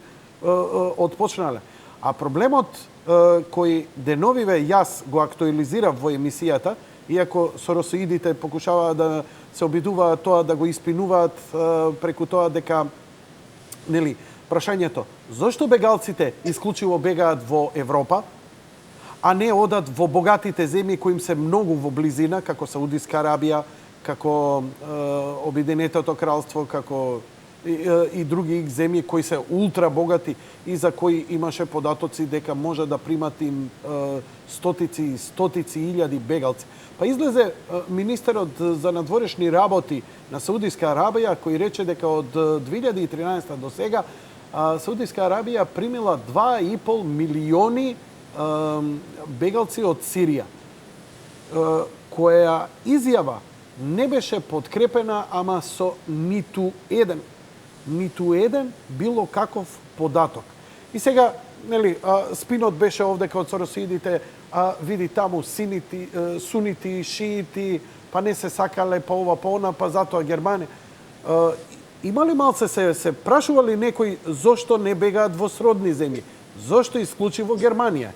отпочнале. А проблемот кој деновиве јас го актуализирав во емисијата, иако соросоидите покушаваа да се обидуваат тоа да го испинуваат преку тоа дека нели прашањето зошто бегалците исклучиво бегаат во Европа, а не одат во богатите земји кои им се многу во близина, како Саудиска Арабија, како Обединетото кралство, како и други земји кои се ултра богати и за кои имаше податоци дека може да примат им стотици илјади бегалци. Па излезе министерот за надворешни работи на Саудиска Арабија кој рече дека од 2013 до сега Саудиска Арабија примила 2,5 милиони бегалци од Сирија, која изјава не беше подкрепена, ама со ниту еден било каков податок. И сега, нели, спинот беше овде као соросоидите, види таму сунити, шиити, па не се сакале, па ова, па она, па затоа Германија. Има ли малце се прашували некој зошто не бегаат во сродни земји? Зошто исклучиво Германија?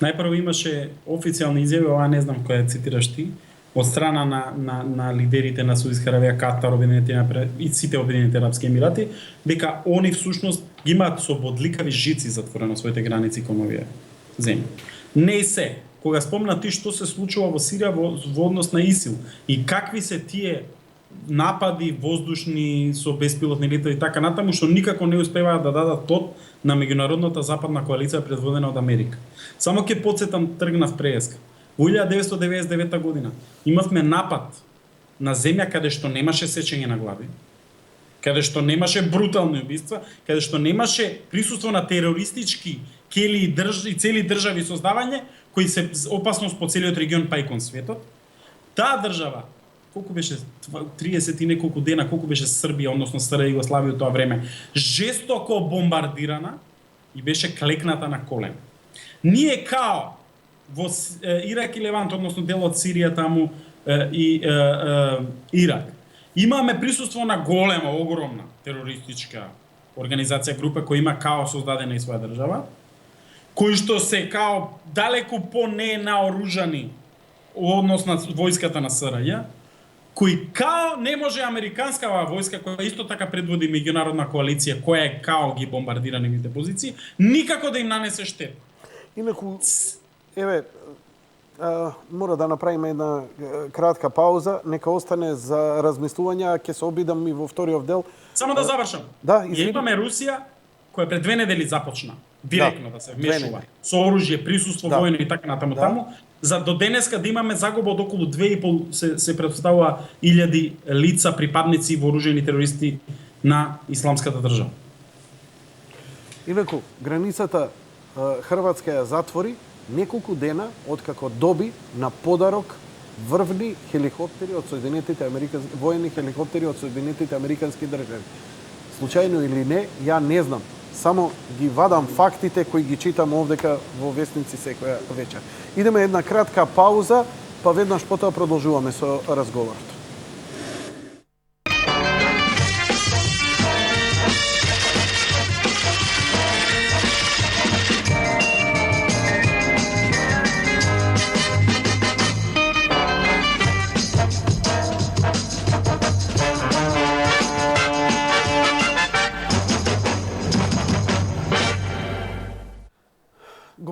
Најпрво имаше официјални изјави, ова не знам која цитираш ти, од страна на лидерите на Саудиска Аравија, Катар, и сите Обединети арапски емирати, дека они всушност ги имаат со бодликави жици затворено своите граници кон овие земји. Не се. Кога спомна ти што се случува во Сирија во однос на ИСИЛ и какви се тие напади воздушни со беспилотни летови и така натаму, што никако не успеваат да дадат тот на меѓународната западна коалиција предводена од Америка. Само ќе потсетам, тргнав преска. Во 1999 година имавме напад на земја каде што немаше сечење на глави, каде што немаше брутални убиства, каде што немаше присуство на терористички кели и цели држави создавање, кои се опасност по целиот регион па и кон светот. Таа држава, колку беше 30 и неколку дена, колку беше Србија, односно СР Југославија тоа време, жестоко бомбардирана и беше клекната на колена. Ние као во Ирак и Левант, односно дел од Сирија таму и Ирак, имаме присуство на голема, огромна терористичка организација, група која има као создадена и своја држава, кои што се као далеку по не наоружани однос на војската на СРЈ, кои као не може американскава војска, која исто така предводи меѓународна коалиција, која е као ги бомбардира нивните позиции, никако да им нанесе штета. Инаку, еве, мора да направиме една кратка пауза, нека остане за размислување, ќе се обидам и во вториот дел. Само да завршам. Да, Ја имаме Русија, која пред 2 недели започна директно да се вмешува со оружје, присуство војно и така натаму таму, за до денеска да имаме загуба од околу 2,5 се претставува илјади лица, припадници вооружени терористи на исламската држава. Инаку, границата Хрватска ја затвори неколку дена откако доби на подарок врвни хеликоптери од Соединетите американски воени хеликоптери од Соединетите американски држави. Случајно или не, ја не знам. Само ги вадам фактите кои ги читам овдека во вестници секоја вечер. Идеме една кратка пауза, па веднаш потоа продолжуваме со разговорот.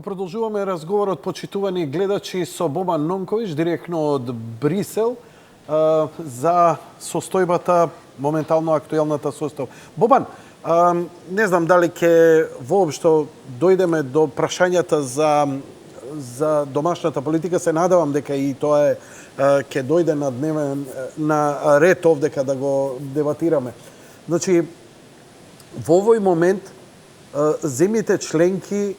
Продолжуваме разговорот, почитувани гледачи, со Бобан Нонковиќ, директно од Брисел, за состојбата, моментално актуелната состојба. Бобан, не знам дали ќе воопшто дојдеме до прашањата за домашната политика, се надевам дека и тоа ќе дојде на ред овдека да го дебатираме. Значи, во овој момент земјите членки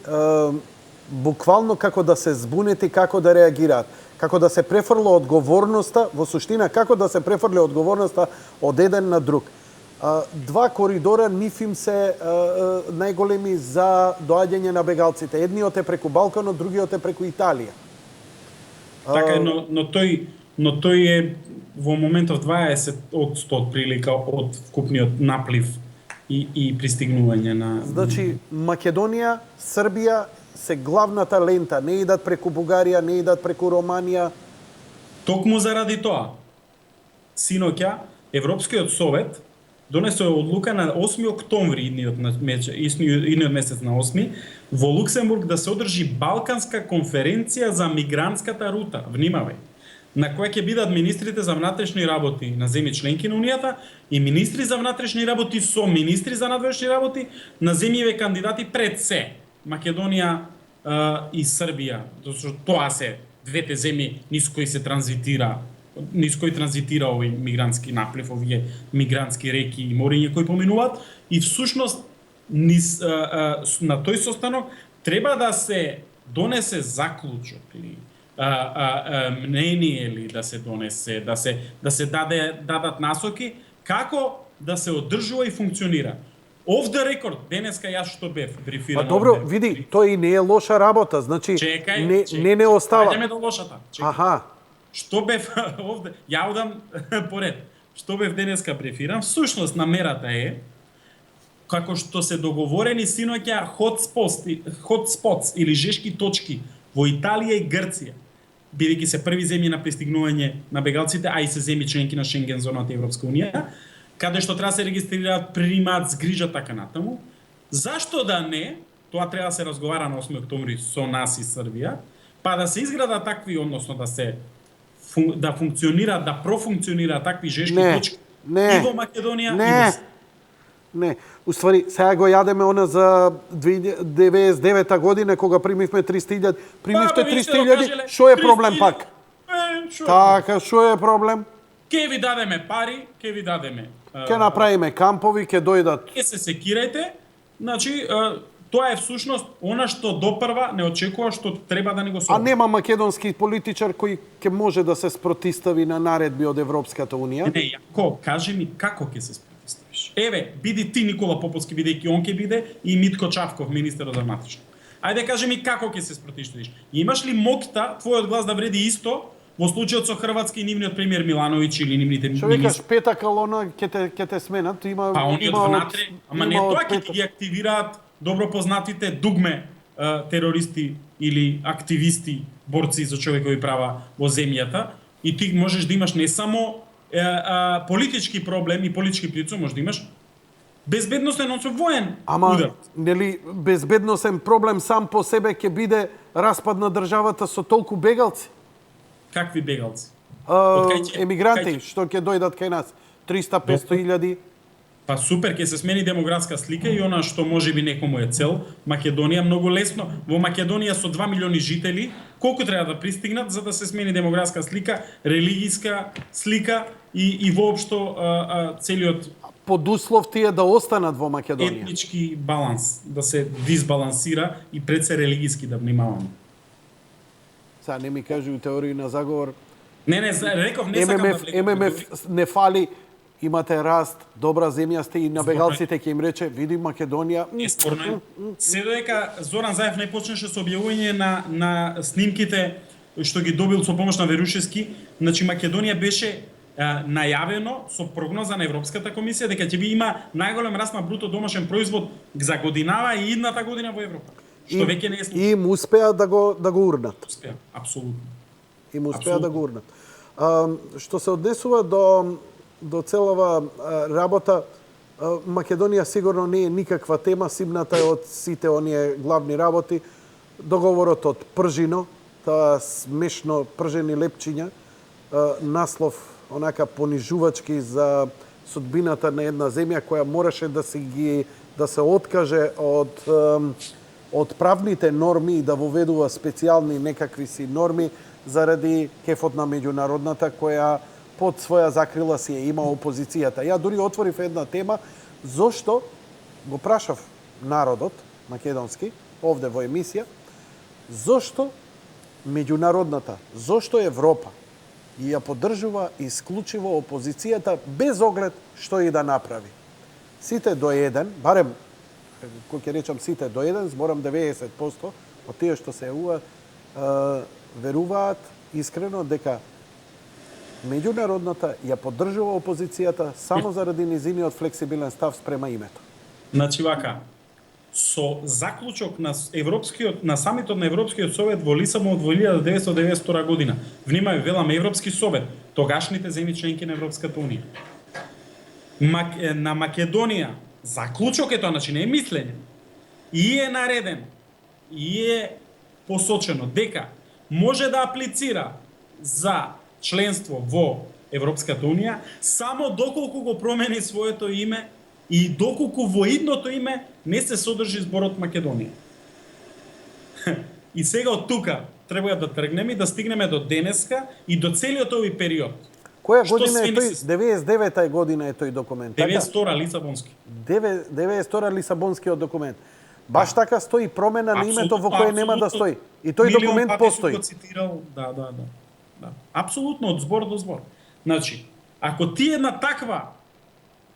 буквално како да се збунет и како да реагираат, како да се префрла одговорноста, во суштина како да се префрли одговорноста од еден на друг. Два коридора нив им се најголеми за доаѓање на бегалците. Едниот е преку Балканот, другиот е преку Италија. Така е, но тој е во моментов 20% од прилика од вкупниот наплив и пристигнување на... Значи, Македонија, Србија се главната лента, не идат преку Бугарија, не идат преку Романија. Токму заради тоа, синоќа, Европскиот совет донесе одлука на 8 октомври идниот месец на 8 во Луксембург да се одржи Балканска конференција за мигрантската рута. Внимавај, на која ќе бидат министрите за внатрешни работи на земји членки на Унијата и министри за внатрешни работи со министри за надворешни работи на земјиве кандидати пред се Македонија и Србија. Тоа се двете земји низ кои транзитира овој мигрантски наплив, овие мигрантски реки и мориња кои поминуваат, и всушност на тој состанок треба да се донесе заклучок или мнение или да се донесе, да се дадат насоки како да се одржува и функционира. Off the record, денеска јас што бев брифиран. Па добро, види, тоа и не е лоша работа, значи не остава. Ајдеме до лошата. Чекај. Аха. Што бев овде, ја одам поред. Што бев денеска брифиран, всушност намерата е како што се договорени синоќа hotspots или жешки точки во Италија и Грција, бидејќи се први земји на пристигнување на бегалците, а и се земји членки на Шенген зоната и Европска унија, каде што треба да се регистрираат, примаат, згрижат така натаму. Зашто да не, тоа треба да се разговара на 8 октомври со нас и Србија, па да се изградат такви, односно да функционира, да профункционира такви жешки точки и во Македонија и во Не, уствари, сега го јадеме она за 99 година кога примивме 300.000. Примивте 300.000, шо е проблем пак? Така, шо е проблем? Ке ви дадеме пари, ке ви дадеме... Ке направиме кампови, ке дојдат... Ке се секирајте, значи, тоа е всушност она што допрва не очекува што треба да не го А собира. нема македонски политичар кој ќе може да се спротистави на наредби од Европската унија? Не, Јако, кажи ми како ќе се спротиставиш. Еве, биди ти Никола Поповски, бидејќи он ќе биде, и Митко Чавков, министерот за внатрешно. Ајде кажи ми како ќе се спротиставиш. Имаш ли моќта твојот глас да вреди исто во случајот со Хрватска и нивниот премиер Милановиќ или нивните Што викаш, Пета Калона ќе те сменат, има... Па они од внатре, ама не тоа ќе Пета- ги активираат добро познатите дугме терористи или активисти, борци за човекови права во земјата, и ти можеш да имаш не само политички проблем и политички притисок, можеш да имаш безбедносен, односно воен Ама, удар. нели, безбедносен проблем сам по себе ќе биде распад на државата со толку бегалци? Какви бегалци? кај Емигранти, ќе- што ќе дојдат кај нас. 300-500 илјади. Па супер, ќе се смени демографска слика и она што можеби некому е цел, Македонија многу лесно. Во Македонија со 2 милиони жители, колку треба да пристигнат за да се смени демографска слика, религиска слика и воопшто целиот Под услов тие да останат во Македонија. етнички баланс, да се дисбалансира и пред се религиски да внимаваме. Сега не ми кажи у теорија на заговор. Не, реков, не сакам да влегам. ММФ не фали, имате раст, добра земја сте и на бегалците ќе им рече, види Македонија. Неспорно е. Се додека Зоран Заев не почнеше со објавување на снимките што ги добил со помош на Верушевски, значи Македонија беше најавено со прогноза на Европската комисија дека ќе има најголем раст на бруто домашен производ за годинава и идната година во Европа. Што веќе не е случај. Им успеа да го урнат. Успеа, апсолутно. Им успеа да го урнат. Што се однесува до целава работа, Македонија сигурно не е никаква тема, симната е од сите оние главни работи. Договорот од Пржино, таа смешно пржени лепчиња, наслов онака понижувачки за судбината на една земја која мораше да се откаже од правните норми и да воведува специјални некакви си норми заради кефот на меѓународната која под своја закрила си е има опозицијата. Ја дури отворив една тема зошто го прашав народот македонски овде во емисија зошто меѓународната, зошто Европа и ја поддржува исклучиво опозицијата без оглед што и да направи. Сите до еден, барем кој ќе речам сите до еден, зборам 90% од тие што се веруваат искрено дека меѓународната ја поддржува опозицијата само заради низиниот флексибилен став спрема името. Значи вака, со заклучок на самитот на Европскиот совет во Лисабон во 1992 година. Внимај, веламе Европски совет, тогашните земји членки на Европската унија. На Македонија заклучок е тоа, значи не е мислење. И е нареден, и е посочено дека може да аплицира за членство во Европската унија само доколку го промени своето име и доколку во идното име не се содржи зборот Македонија. И сега од тука треба да тргнеме и да стигнеме до денеска и до целиот овој период. Која година е тој? 99-та година е тој документ. 92-та Лисабонски. 92-та Лисабонскиот документ. Баш така стои промена на името во кое нема да стои. И тој документ постои. Цитирал, да. Апсолутно од збор до збор. Значи, ако ти една таква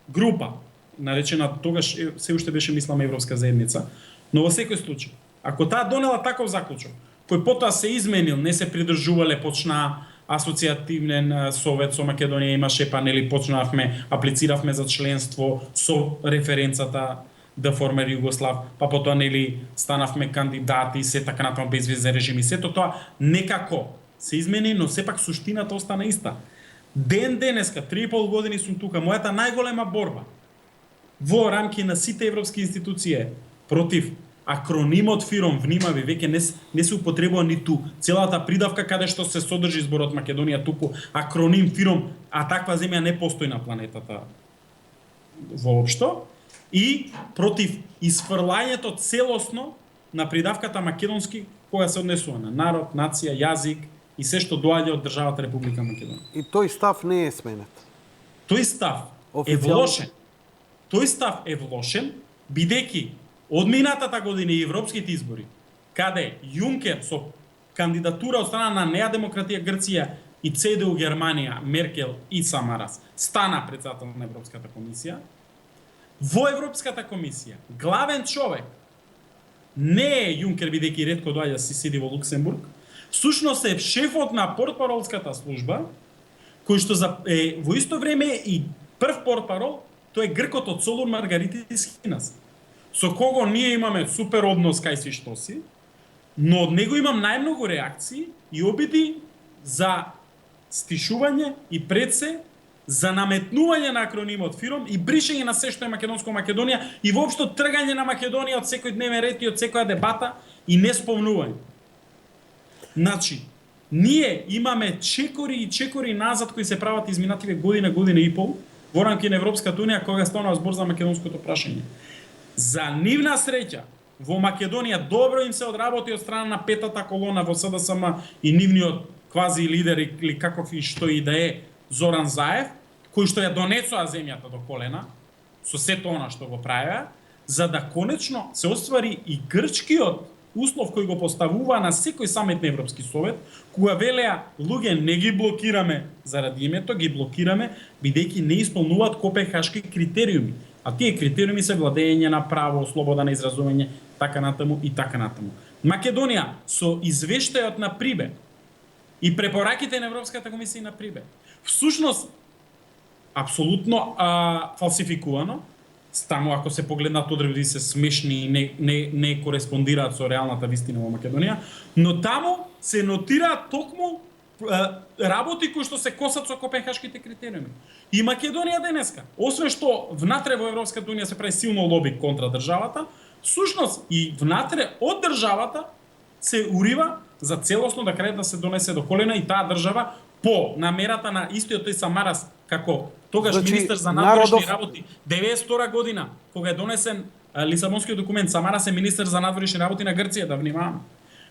група, наречена тогаш се уште беше мислам Европска заедница, но во секој случај, ако таа донела таков заклучок, кој потоа се изменил, не се придржувале, почна асоцијативен совет со Македонија имаше, па нели почнавме, аплициравме за членство со референцата да формер Југослав, па потоа нели станавме кандидати, се така натаму безвизен режим и сето тоа некако се измени, но сепак суштината остана иста. Денеска, 3,5 години сум тука, мојата најголема борба во рамки на сите европски институции против акронимот ФИРОМ, внимави, веќе не се употребува ниту целата придавка каде што се содржи зборот Македонија, туку акроним ФИРОМ, а таква земја не постои на планетата воопшто, и против исфрлањето целосно на придавката македонски која се однесува на народ, нација, јазик и се што доаѓа од државата Република Македонија. И тој став не е сменет. Тој став е влошен. Тој став е влошен, бидејќи од минатата година и европските избори, каде Јункер со кандидатура од страна на Неа демократија Грција и ЦДУ Германија, Меркел и Самарас, стана председател на Европската комисија, во Европската комисија главен човек не е Јункер, бидејќи ретко доаѓа си седи во Луксембург, всушност е шефот на портпаролската служба, кој што е во исто време и прв портпарол, тој е гркот од Солун Маргаритис Хинас, со кого ние имаме супер однос кај си што си, но од него имам најмногу реакции и обиди за стишување и пред се за наметнување на акронимот ФИРОМ и бришење на се што е македонско Македонија и воопшто тргање на Македонија од секој дневен ред и од секоја дебата и не спомнување. Значи, ние имаме чекори назад кои се прават изминативе година и пол во рамки на Европската унија кога станува збор за македонското прашање. За нивна среќа, во Македонија добро им се одработи од страна на петата колона во СДСМ и нивниот квази лидер или каков и што и да е Зоран Заев, кој што ја донесоа земјата до колена, со сето она што го правеа, за да конечно се оствари и грчкиот услов кој го поставува на секој самит на Европски совет, кога велеа луѓе не ги блокираме заради името, ги блокираме бидејќи не исполнуваат копенхашки критериуми. А тие критериуми се владење на право, слобода на изразување, така натаму и така натаму. Македонија со извештајот на Прибе и препораките на Европската комисија на Прибе, всушност апсолутно фалсификувано, само ако се погледнат одредби се смешни и не кореспондираат со реалната вистина во Македонија, но таму се нотираат токму работи кои што се косат со копенхашките критериуми. И Македонија денеска, освен што внатре во Европската унија се прави силно лоби контра државата, всушност и внатре од државата се урива за целосно да крајот да се донесе до колена и таа држава по намерата на истиот тој Самарас како тогаш министер за надворешни работи 92 година кога е донесен Лисабонскиот документ. Самарас е министер за надворешни работи на Грција, да внимаваме.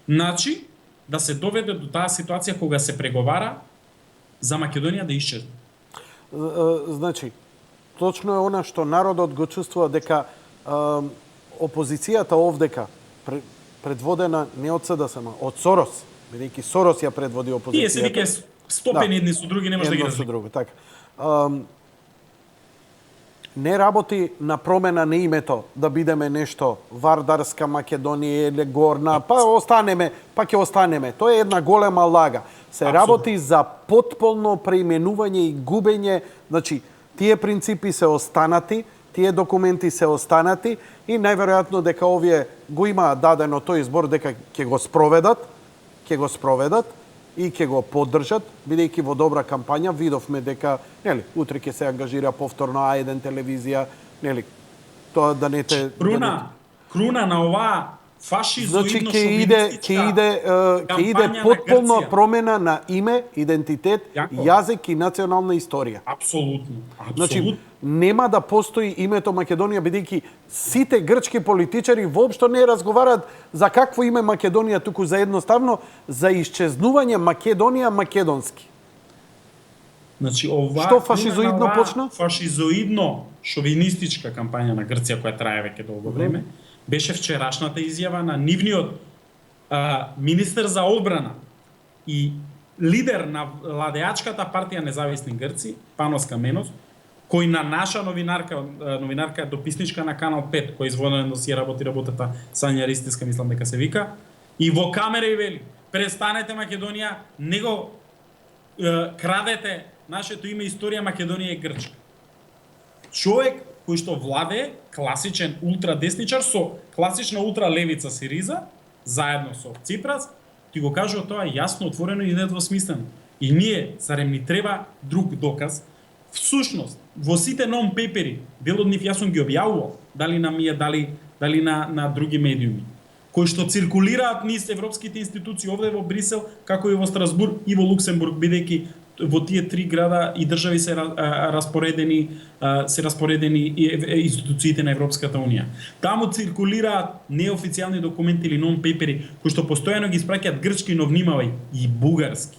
Значи да се доведе до таа ситуација кога се преговара за Македонија да исчезне. Значи, точно е она што народот го чувствува дека опозицијата овдека предводена не од СДСМ, од Сорос, бидејќи Сорос ја предводи опозицијата. Тие се вика стопени едни со други, не може да ги разликуваш. Така. не работи на промена на името, да бидеме нешто Вардарска Македонија или Горна, па останеме, па ќе останеме. Тоа е една голема лага. Се работи за потполно преименување и губење, значи тие принципи се останати, тие документи се останати и најверојатно дека овие го имаат дадено тој избор дека ќе го спроведат и ќе го поддржат, бидејќи во добра кампања видовме дека, нели, утре ќе се ангажира повторно А1 телевизија, нели, тоа да не те... Круна на оваа фашизоидно значи ќе иде потполна промена на име, идентитет, јазик и национална историја. Апсолутно. Значи, нема да постои името Македонија, бидејќи сите грчки политичари воопшто не разговараат за какво име Македонија, туку за едноставно за исчезнување Македонија македонски. Значи, ова што фашизоидно почна? Фашизоидно шовинистичка кампања на Грција која трае веќе долго време, беше вчерашната изјава на нивниот министер за одбрана и лидер на владеачката партија Независни Грци, Панос Каменос, кој на наша новинарка дописничка на Канал 5, кој изводено си работата Сања Ристиска, мислам дека се вика, и во камера и вели: престанете Македонија, него крадете нашето име, историја, Македонија е Грчка. Човек кој што владее, класичен ултрадесничар со класична ултралевица Сириза, заедно со Ципрас, ти го кажува тоа јасно, отворено и недвосмислено. И ние, зарем ни треба друг доказ? Всушност, во сите нон-пейпери, дел од нив јас сум ги објавувал, дали на МИЕ, дали на други медиуми, кои што циркулираат низ европските институции овде во Брисел, како и во Страсбург и во Луксембург, бидејќи во тие три града и држави се распоредени институциите на Европската Унија. Таму циркулираат неофицијални документи или нон-пейпери кои што постојано ги испраќаат грчки, но внимавај, и бугарски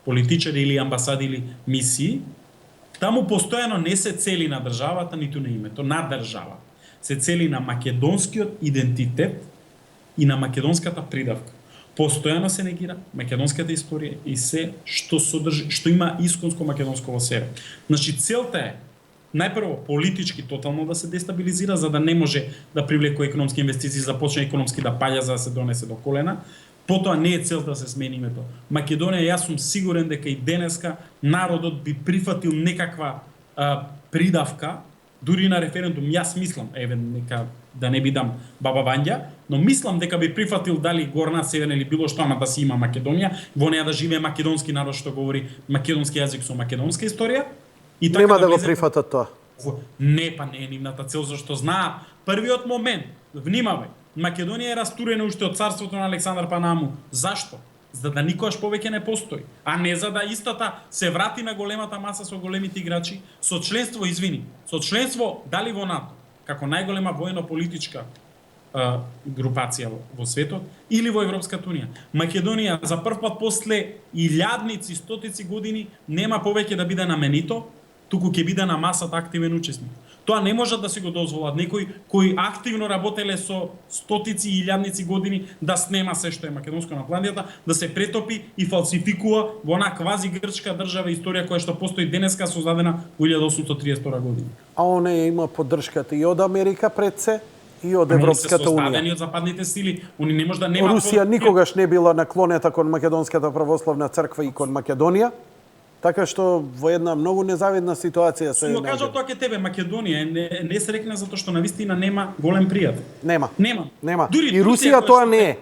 политичари или амбасади или мисии. Таму постојано не се цели на државата, ниту на името на држава. Се цели на македонскиот идентитет и на македонската придавка. Постојано се негира македонската историја и се што содржи, што има исконско македонско во себе. Значи, целта е најпрво политички тотално да се дестабилизира, за да не може да привлекува економски инвестиции, започне економски да паѓа, за да се донесе до колена. Потоа не е целта да се смени името. Македонија, јас сум сигурен дека и денеска народот би прифатил некаква придавка, дури на референдум. Јас мислам, нека да не бидам баба Вања, но мислам дека би прифатил дали Горна, Северна или било што, ама да си има Македонија, во неја да живее македонски народ што говори македонски јазик со македонска историја. И така нема да го прифатат тоа. Не, па не е нивната цел, зашто знаат првиот момент. Внимавај, Македонија е растурена уште од царството на Александар Панаму. Зашто? За да никогаш повеќе не постои, а не за да истата се врати на големата маса со големите играчи, со членство, со членство дали во НАТО, како најголема воено-политичка групација во светот, или во Европската Унија. Македонија за прв пат после илјадници, стотици години нема повеќе да биде на менито, туку ќе биде на масата активен учесник. Тоа не можат да си го дозволат некои кои активно работеле со стотици и илјадници години да снема се што е македонско на планината, да се претопи и фалсификува во она квази грчка држава историја која што постои денеска, создадена во 1832 година. А она има поддршката и од Америка пред се, и од Европската Унија. Создадени од западните сили, они не може да нема. Русија никогаш не била наклонета кон Македонската православна црква и кон Македонија. Така што во една многу незавидна ситуација се најде. Сум кажал тоа ке тебе, Македонија не се рекна затоа што навистина нема голем пријател. Нема. Дури и Русија тоа не е.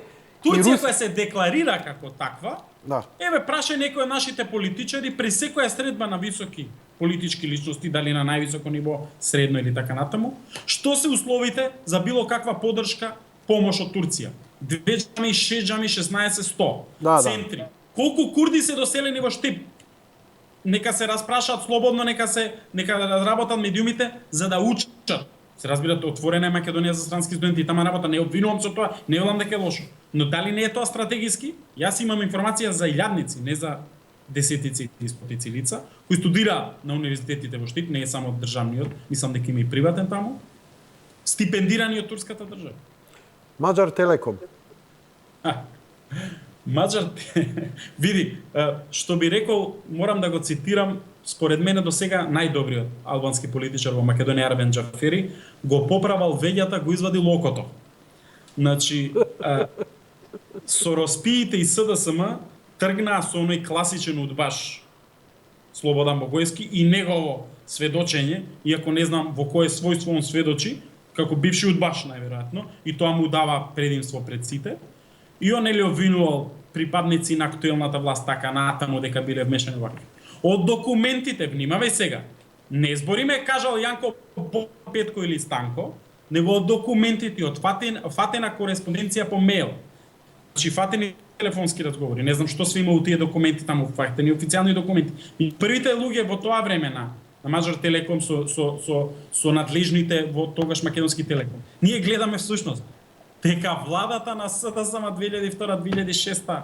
Турција која се декларира како таква, да. Праша некои од нашите политичари при секоја средба на високи политички личности, дали на највисоко ниво, средно или така натаму, што се условите за било каква поддршка, помош од Турција? 2 џами, 6 џами, 16, 100 центри. Колку курди се доселени во Штип? Нека се распрашаат слободно, нека работат медиумите за да учат. Се разбирате, отворена е Македонија за странски студенти и тама работа, не обвинувам со тоа, не велам дека е лошо. Но дали не е тоа стратегиски? Јас имам информација за илјадници, не за десетици и стотици лица, кои студираат на универзитетите во Штип, не е само државниот, мислам дека има и приватен таму, стипендирани од турската држава. Маđar Телеком. Види, што би рекол, морам да го цитирам, според мене до сега најдобриот албански политичар во Македонија Арбен Џафери, го поправал веѓата, го извади локото. Значи, со Роспиите и СДСМ тргнаа со оној класичен удбаш Слободан Богојски и негово сведочење, иако не знам во кое својство он сведочи, како бивши удбаш најверојатно, и тоа му дава предимство пред сите. И он нели обвинувал припадници на актуелната власт така натаму дека биле вмешани вакви. Од документите, внимавај сега, не збориме кажал Јанко Петко или Станко, него од документите, од фатена кореспонденција по мејл, значи фатени телефонски разговори, не знам што се има у тие документи таму, фатени официјални документи. И првите луѓе во тоа време на Мажар Телеком со надлежните во тогаш Македонски Телеком. Ние гледаме всушност дека владата на СДСМ 2002-2006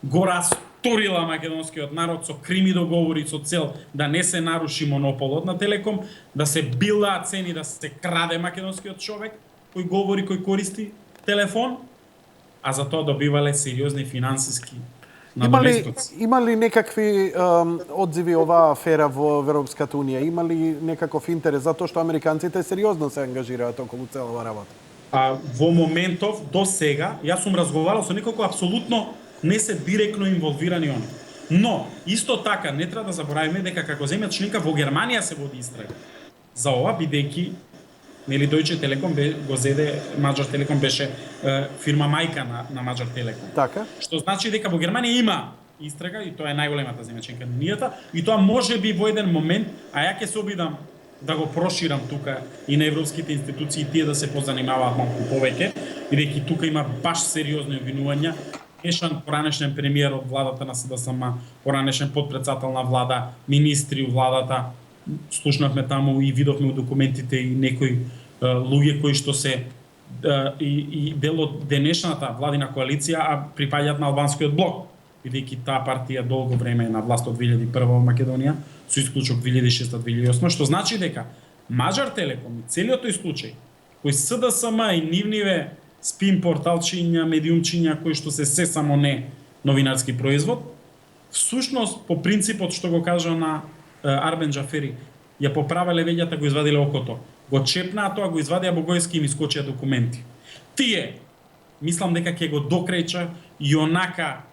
го расторила македонскиот народ со крими договори со цел да не се наруши монополот на Телеком, да се билдаат цени, да се краде македонскиот човек кој говори, кој користи телефон, а за тоа добивале сериозни финансиски надоместоци. Има ли некакви одзиви оваа афера во Европската Унија? Има ли некаков интерес затоа што американците сериозно се ангажираат околу целава работа? Во моментов до сега јас сум разговарал со некои кои апсолутно не се директно инволвирани они. Но исто така не треба да заборавиме дека како земја членка во Германија се води истрага за ова, бидејќи нели Deutsche Telekom го зеде, Мажар Телеком беше фирма мајка на Мажар Телеком. Така. Што значи дека во Германија има истрага и тоа е најголемата земја членка на Унијата и тоа може би во еден момент, а ја ќе се обидам да го проширам тука и на европските институции тие да се позанимаваат малку повеќе, бидејќи тука има баш сериозни обвинувања. Ешан поранешен премиер од владата на СДСМ, поранешен подпредседател на влада, министри у владата, слушнавме таму и видовме у документите и некои луѓе кои што се и дел од денешната владина коалиција, а припаѓаат на албанскиот блок, бидејќи таа партија долго време е на власт од 2001 во Македонија, со исклучок 2006-2008, што значи дека Мажар Телеком и целиот тој случај, кој СДСМ и нивниве спин порталчиња, медиумчиња кои што се само не новинарски производ, всушност по принципот што го кажа на Арбен Џафери, ја поправиле веѓата, го извадиле окото, го чепнаа тоа, го извадија Богојски и ми скочија документи. Тие, мислам дека ќе го докрајча и онака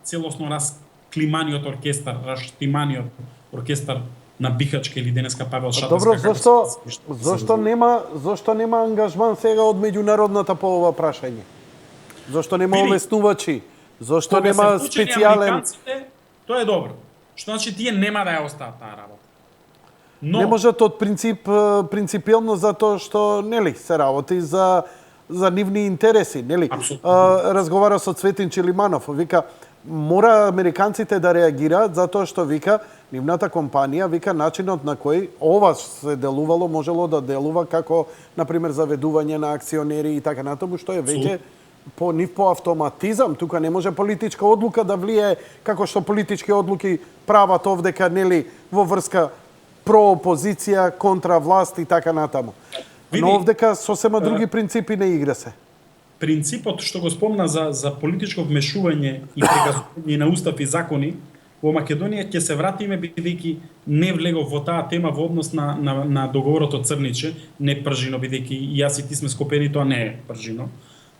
целосно расклиманиот оркестар, раштиманиот оркестар на Бихачка или денеска Павел Шатарска. Добро, зошто нема ангажман сега од меѓународната по ова прашање? Зошто нема обеснувачи? Зошто нема специјален? Тоа е добро. Што значи тие нема да ја остават таа работа. Но не можат од принципиелно затоа што нели се работи за нивни интереси, нели? Разговара со Цветин Чилиманов, вика мора американците да реагираат затоа што вика нивната компанија, вика начинот на кој ова се делувало можело да делува како на пример заведување на акционери и така натаму, што е веќе по автоматизам, тука не може политичка одлука да влие како што политички одлуки прават овдека нели во врска проопозиција контра власт и така натаму. Но овдека сосема други принципи не игра се. Принципот што го спомна за политичко вмешување и прегазување на устав и закони во Македонија ќе се вратиме бидејќи не влегов во таа тема во однос на договорот од Црниче, не пржино бидејќи јас и ти сме скопени, тоа не е пржино.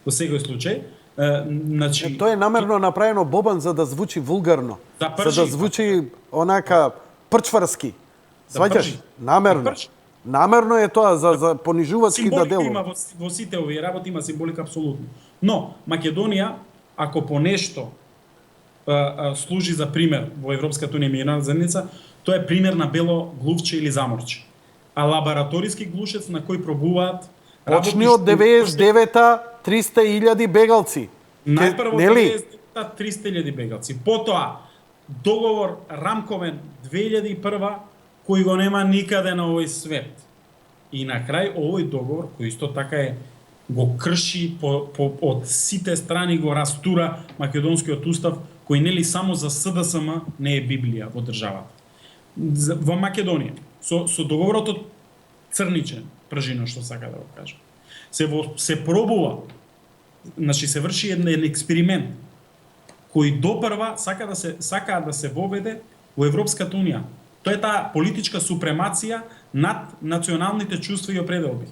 Во секој случај, значи тоа е намерно направено Бобан за да звучи вулгарно, за да звучи онака прчварски. Сваќаш? Намерно. Намерно е тоа за понижувачки да делува. Символика има во сите овие работи, има символика апсолутно. Но Македонија, ако по нешто служи за пример во Европската Унија и меѓународната заедница, тоа е пример на бело глувче или заморче. А лабораториски глушец на кој пробуваат почни од 99-та 300.000 бегалци. Најпрво 99-та 300.000 бегалци. Потоа договор рамковен 2001 кој го нема никаде на овој свет. И на крај овој договор, кој исто така го крши од сите страни, го растура македонскиот устав, кој нели само за СДСМ не е Библија во државата. Во Македонија, со договорот од Црниче, пржино што сака да го кажа, се пробува, значи се врши еден експеримент кои допрва сакаат да се воведе во Европската унија. Тоа е таа политичка супремација над националните чувства и определби.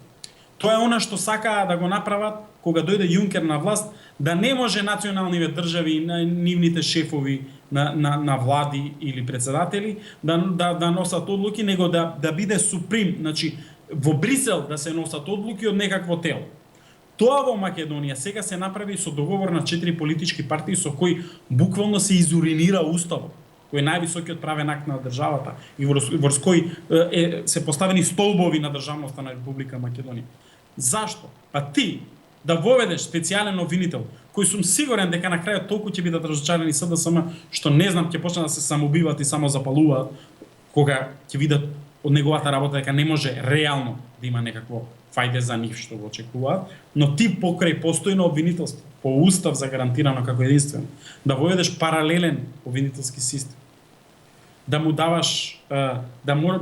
Тоа е она што сакаа да го направат кога дојде Јункер на власт, да не може националните држави и нивните шефови на влади или председатели да носат одлуки, него да биде суприм, значи во Брисел да се носат одлуки од некакво тело. Тоа во Македонија сега се направи со договор на 4 политички партии со кои буквално се изуринира уставот, кој е највисокиот правен акт на државата и врз кој се поставени столбови на државноста на Република Македонија. Зашто? Па ти да воведеш специјален обвинител, кој сум сигурен дека на крајот толку ќе бидат разочарани СДСМ, што не знам ќе почнат да се самоубиваат и само запалуваат кога ќе видат од неговата работа дека не може реално да има некакво фајде за нив што го очекуваат, но ти покрај постојно обвинителство, по устав загарантирано како единствено, да воведеш паралелен обвинителски систем, да му даваш,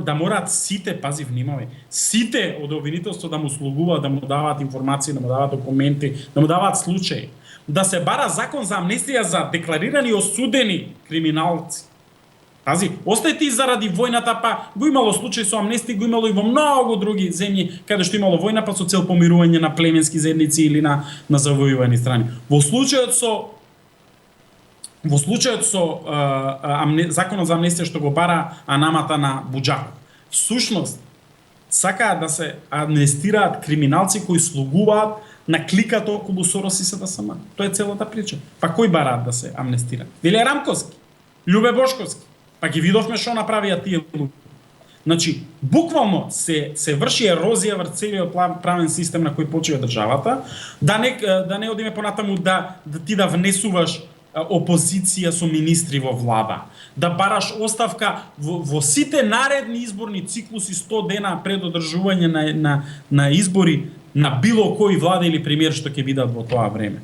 да мораат сите, пази внимавај, сите од обвинителство да му слугуваат, да му даваат информации, да му даваат документи, да му даваат случаи, да се бара закон за амнестија за декларирани осудени криминалци. Пази, остај ти заради војната, па го имало случај со амнестија, го имало и во многу други земји каде што имало војна па со цел помирување на племенски заедници или на завојувани страни. Во случајот со законот за амнестија што го бара анамата на Буџаков, всушност сакаат да се амнестираат криминалци кои слугуваат на кликата околу Сорос и СДСМ. Тоа е целата прича. Па кој бараат да се амнестира? Веле Рамковски, Љубе Бошковски. Па ги видовме што направија тие луѓе. Значи, буквално се врши ерозија врз целиот правен систем на кој почива државата, да не одиме понатаму да ти да внесуваш опозиција со министри во влада, да бараш оставка во сите наредни изборни циклуси 100 дена пред одржување на избори на било кој влада или премиер што ќе бидат во тоа време.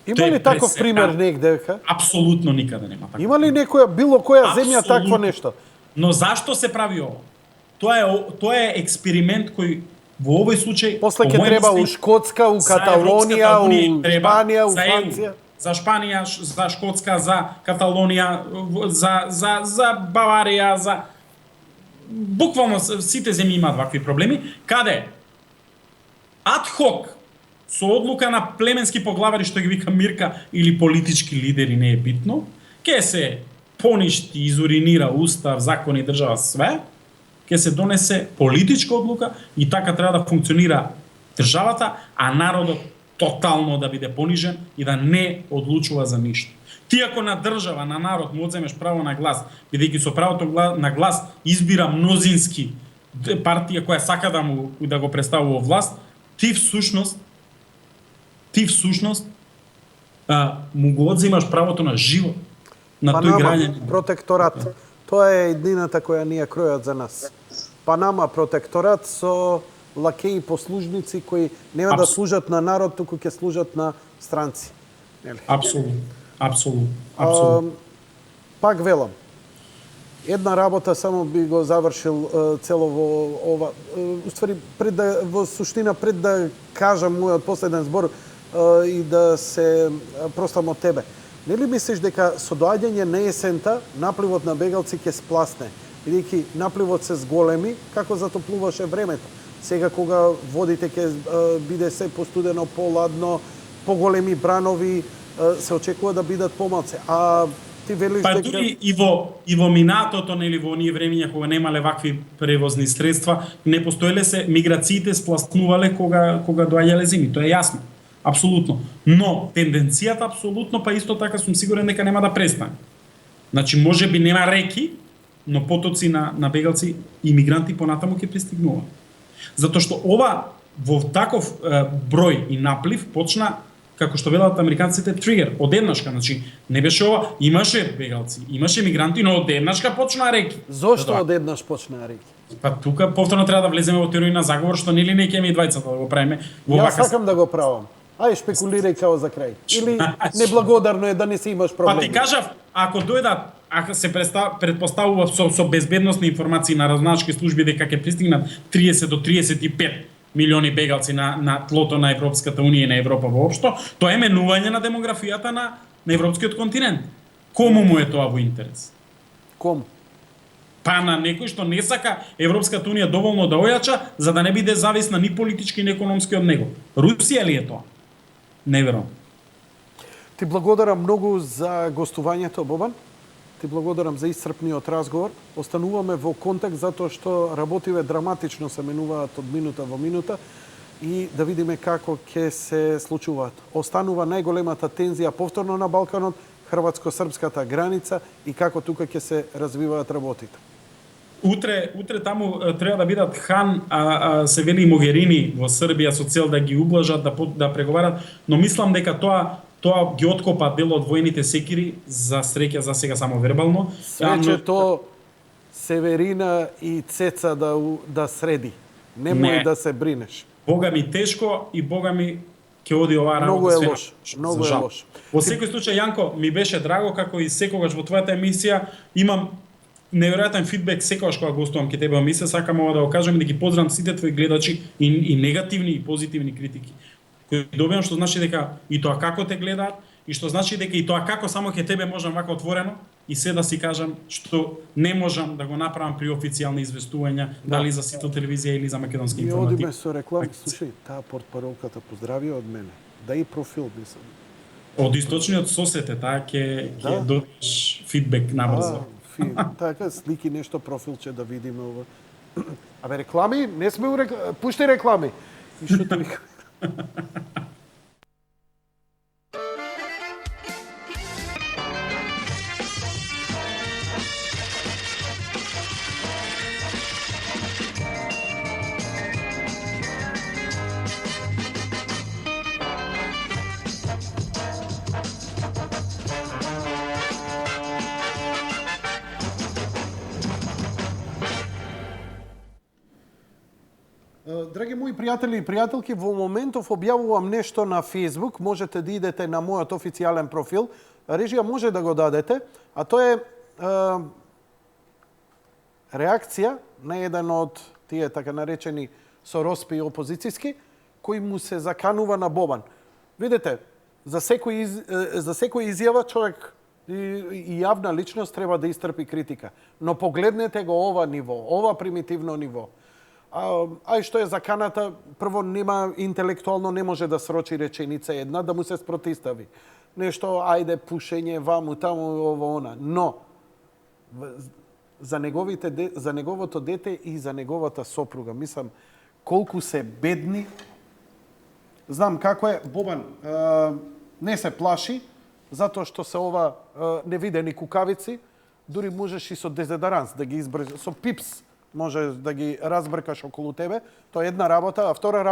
Има ли таков пример негде? Апсолутно никаде нема таков. Има ли некоја било која земја такво нешто? Но зашто се прави ово? Тоа е експеримент кој во овој случај После ќе треба у Шкотска, у Каталонија, у Шпанија, у Франција. За Шпанија, за Шкотска, за Каталонија, за Баварија, за буквално сите земји имаат вакви проблеми, каде адхок со одлука на племенски поглавари што ги вика Мирка или политички лидери, не е битно, ќе се поништи, изуринира устав, закони, држава, све, ќе се донесе политичка одлука и така треба да функционира државата, а народот тотално да биде понижен и да не одлучува за ништо. Ти ако на држава, на народ му одземеш право на глас, бидејќи со правото на глас избира мнозински партија која сака да го представува власт, ти всушност му го одземаш правото на живот, на тој граѓанин. Протекторат. Тоа е едината која ние кројат за нас. Панама протекторат со лакеи послужници кои нема да служат на народ, туку ќе служат на странци. Нели? Апсолутно. Пак велам. Една работа само би го завршил цело во ова. Уствари во суштина пред да кажам мојот последен збор и да се простам од тебе. Нели мислиш дека со доаѓање на есента напливот на бегалци ќе спласне, бидејќи напливот се зголеми како затоплуваше времето. Сега кога водите ќе биде се постудено, поладно, поголеми бранови, се очекува да бидат помалце. А ти велиш па дека дури и во минатото, нели во оние времиња кога немале вакви превозни средства, не постоеле се миграциите спласнувале кога доаѓале зими, тоа е јасно. Апсолутно. Но тенденцијата апсолутно, па исто така сум сигурен дека нема да престане. Значи можеби нема реки, но потоци на бегалци и мигранти понатаму ќе пристигнуваат. Затоа што ова во таков број и наплив почна, како што велат американците, тригер, одеднашка, значи не беше ова, имаше бегалци, имаше мигранти, но одеднашка почнаа реки. Зошто одеднаш почнаа реки? Па тука повторно треба да влеземе во теорија на заговор, што нели не ќе ми двајцата да го правиме во Јас сакам да го правам. Ај шпекулирај као за крај. Или неблагодарно е да не си имаш проблеми. Па ти кажав, ако се предпоставува со безбедносни информации на разузнавачки служби дека ќе пристигнат 30 до 35 милиони бегалци на тлото на Европската унија и на Европа воопшто, тоа е менување на демографијата на европскиот континент. Кому му е тоа во интерес? Кому? Па на некој што не сака Европската унија доволно да ојача, за да не биде зависна ни политички ни економски од него. Русија ли е тоа? Не верувам. Ти благодарам многу за гостувањето, Бобан. Ти благодарам за исцрпниот разговор. Остануваме во контакт затоа што работиве драматично се менуваат од минута во минута и да видиме како ќе се случуваат. Останува најголемата тензија повторно на Балканот, хрватско-српската граница и како тука ќе се развиваат работите. Утре таму треба да бидат Хан, се вели Могерини во Србија со цел да ги ублажат, да преговарат, но мислам дека тоа ги откопа дел од воените секири, за среќа за сега само вербално. Среќето Северина и Цеца да среди. Немој да се бринеш. Бога ми тешко и Бога ми ќе оди оваа работа. Многу е лош. Многу е лош. Во секој случај, Јанко, ми беше драго како и секогаш во твојата емисија. Имам неверојатен фидбек секогаш кога гостувам ке тебе во емисија. Сакам ова да го кажам и да ги поздравам сите твои гледачи и негативни и позитивни критики кои добивам, што значи дека и тоа како те гледаат и што значи дека и тоа како само ке тебе можам вака отворено и се да си кажам што не можам да го направам при официјални известувања, дали за Сител телевизија или за македонски информатив. Ми одиме со реклами, слушај, таа портпаролката поздрави од мене. Да и профил мислам. Од источниот сосете, таа ќе добиеш фидбек набрзо. Така, слики нешто профилче да видиме ова. Абе, реклами? Не сме пушти реклами. И што ти вика? Драги мои пријатели и пријателки, во моментов објавувам нешто на Facebook, можете да идете на мојот официјален профил. Режија може да го дадете, а тоа е реакција на еден од тие така наречени сороспи опозицијски, кој му се заканува на Бобан. Видете, за секој изјава човек и јавна личност треба да истрпи критика. Но погледнете го ова ниво, ова примитивно ниво. А што е заканата, прво нема интелектуално не може да срочи реченица една, да му се спротистави. Нешто, ајде, пушење, ваму, таму, ово, она. Но, за неговото дете и за неговата сопруга, мислам, колку се бедни. Знам како е, Бобан не се плаши, затоа што се ова невидени кукавици, дури можеш и со дезодоранс да ги избрзаш, со пипс може да ги разбркаш околу тебе. Тоа е една работа, а втора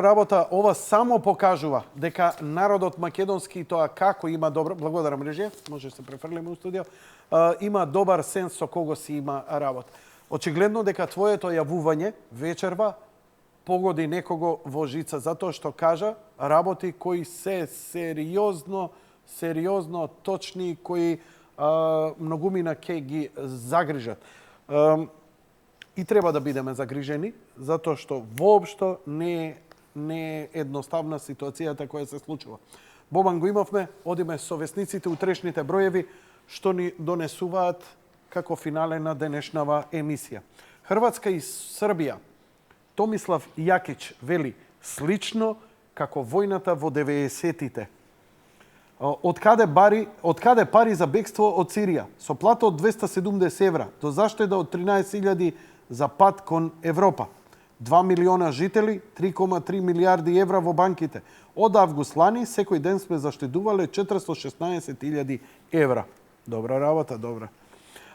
работа, ова само покажува дека народот македонски тоа како има добро, благодарам режија, може да се префрлиме у студио, има добар сенс со кого си има работа. Очигледно дека твоето јавување вечерва погоди некого во жица, затоа што кажа работи кои се сериозно точни, кои многумина ќе ги загрижат. И треба да бидеме загрижени, затоа што воопшто не е едноставна ситуацијата која се случува. Бобан го имавме, одиме со весниците, утрешните броеви, што ни донесуваат како финале на денешнава емисија. Хрватска и Србија. Томислав Јакич вели слично како војната во 90-тите. Од каде пари за бегство од Сирија? Со плата од 270 евра, до заштеда од 13.000 за пат кон Европа. 2 милиона жители, 3,3 милиарди евра во банките. Од август лани, секој ден сме заштедувале 416.000 евра. Добра работа, добра.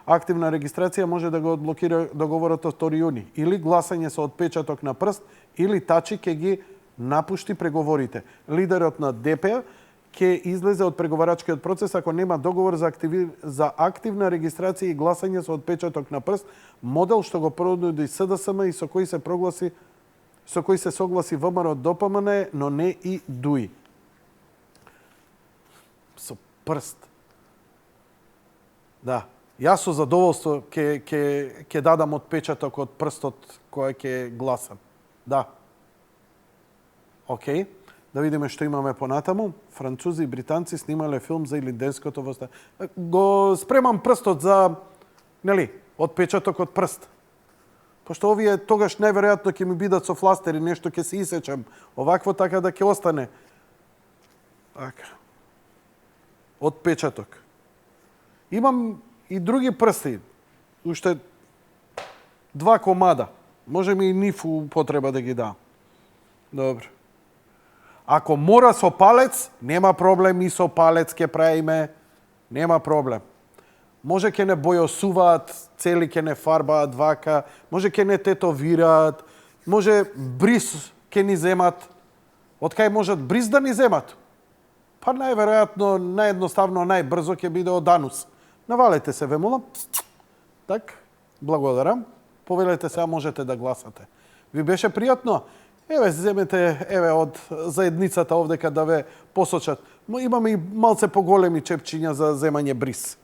Активна регистрација може да го одблокира договорот од 2 јуни. Или гласање со отпечаток на прст, или Тачи ќе ги напушти преговорите. Лидерот на ДП ќе излезе од преговарачкиот процес ако нема договор за активна регистрација и гласање со отпечаток на прст, модел што го понуди СДСМ и со кој се согласи ВМРО ДПМН, но не и ДУИ. Со прст. Да, јас со задоволство ќе дадам отпечаток од прстот кој ќе гласам. Да. Океј. Да видиме што имаме понатаму. Французи и британци снимале филм за Илинденското восстание. Го спремам прстот за, нели, отпечаток од прст. Пошто овие тогаш најверојатно ќе ми бидат со фластери, нешто ќе се исечам. Овакво така да ќе остане. Така. Отпечаток. Имам и други прсти. Уште 2 комада. Може ми и нив употреба да ги дам. Добро. Ако мора со палец, нема проблем, и со палец ќе правиме, нема проблем. Може ќе не бојосуваат, цели ќе не фарбаат вака, може ќе не тетовираат, може бриз ќе ни земат. Од кај можат бриз да ни земат? Па најверојатно, наједноставно, најбрзо ќе биде од анус. Навалете се, ве молам. Так, благодарам. Повелете се, а можете да гласате. Ви беше пријатно? Еве, земете од заедницата овдека да ве посочат. Имаме и малце поголеми чепчиња за земање бриз.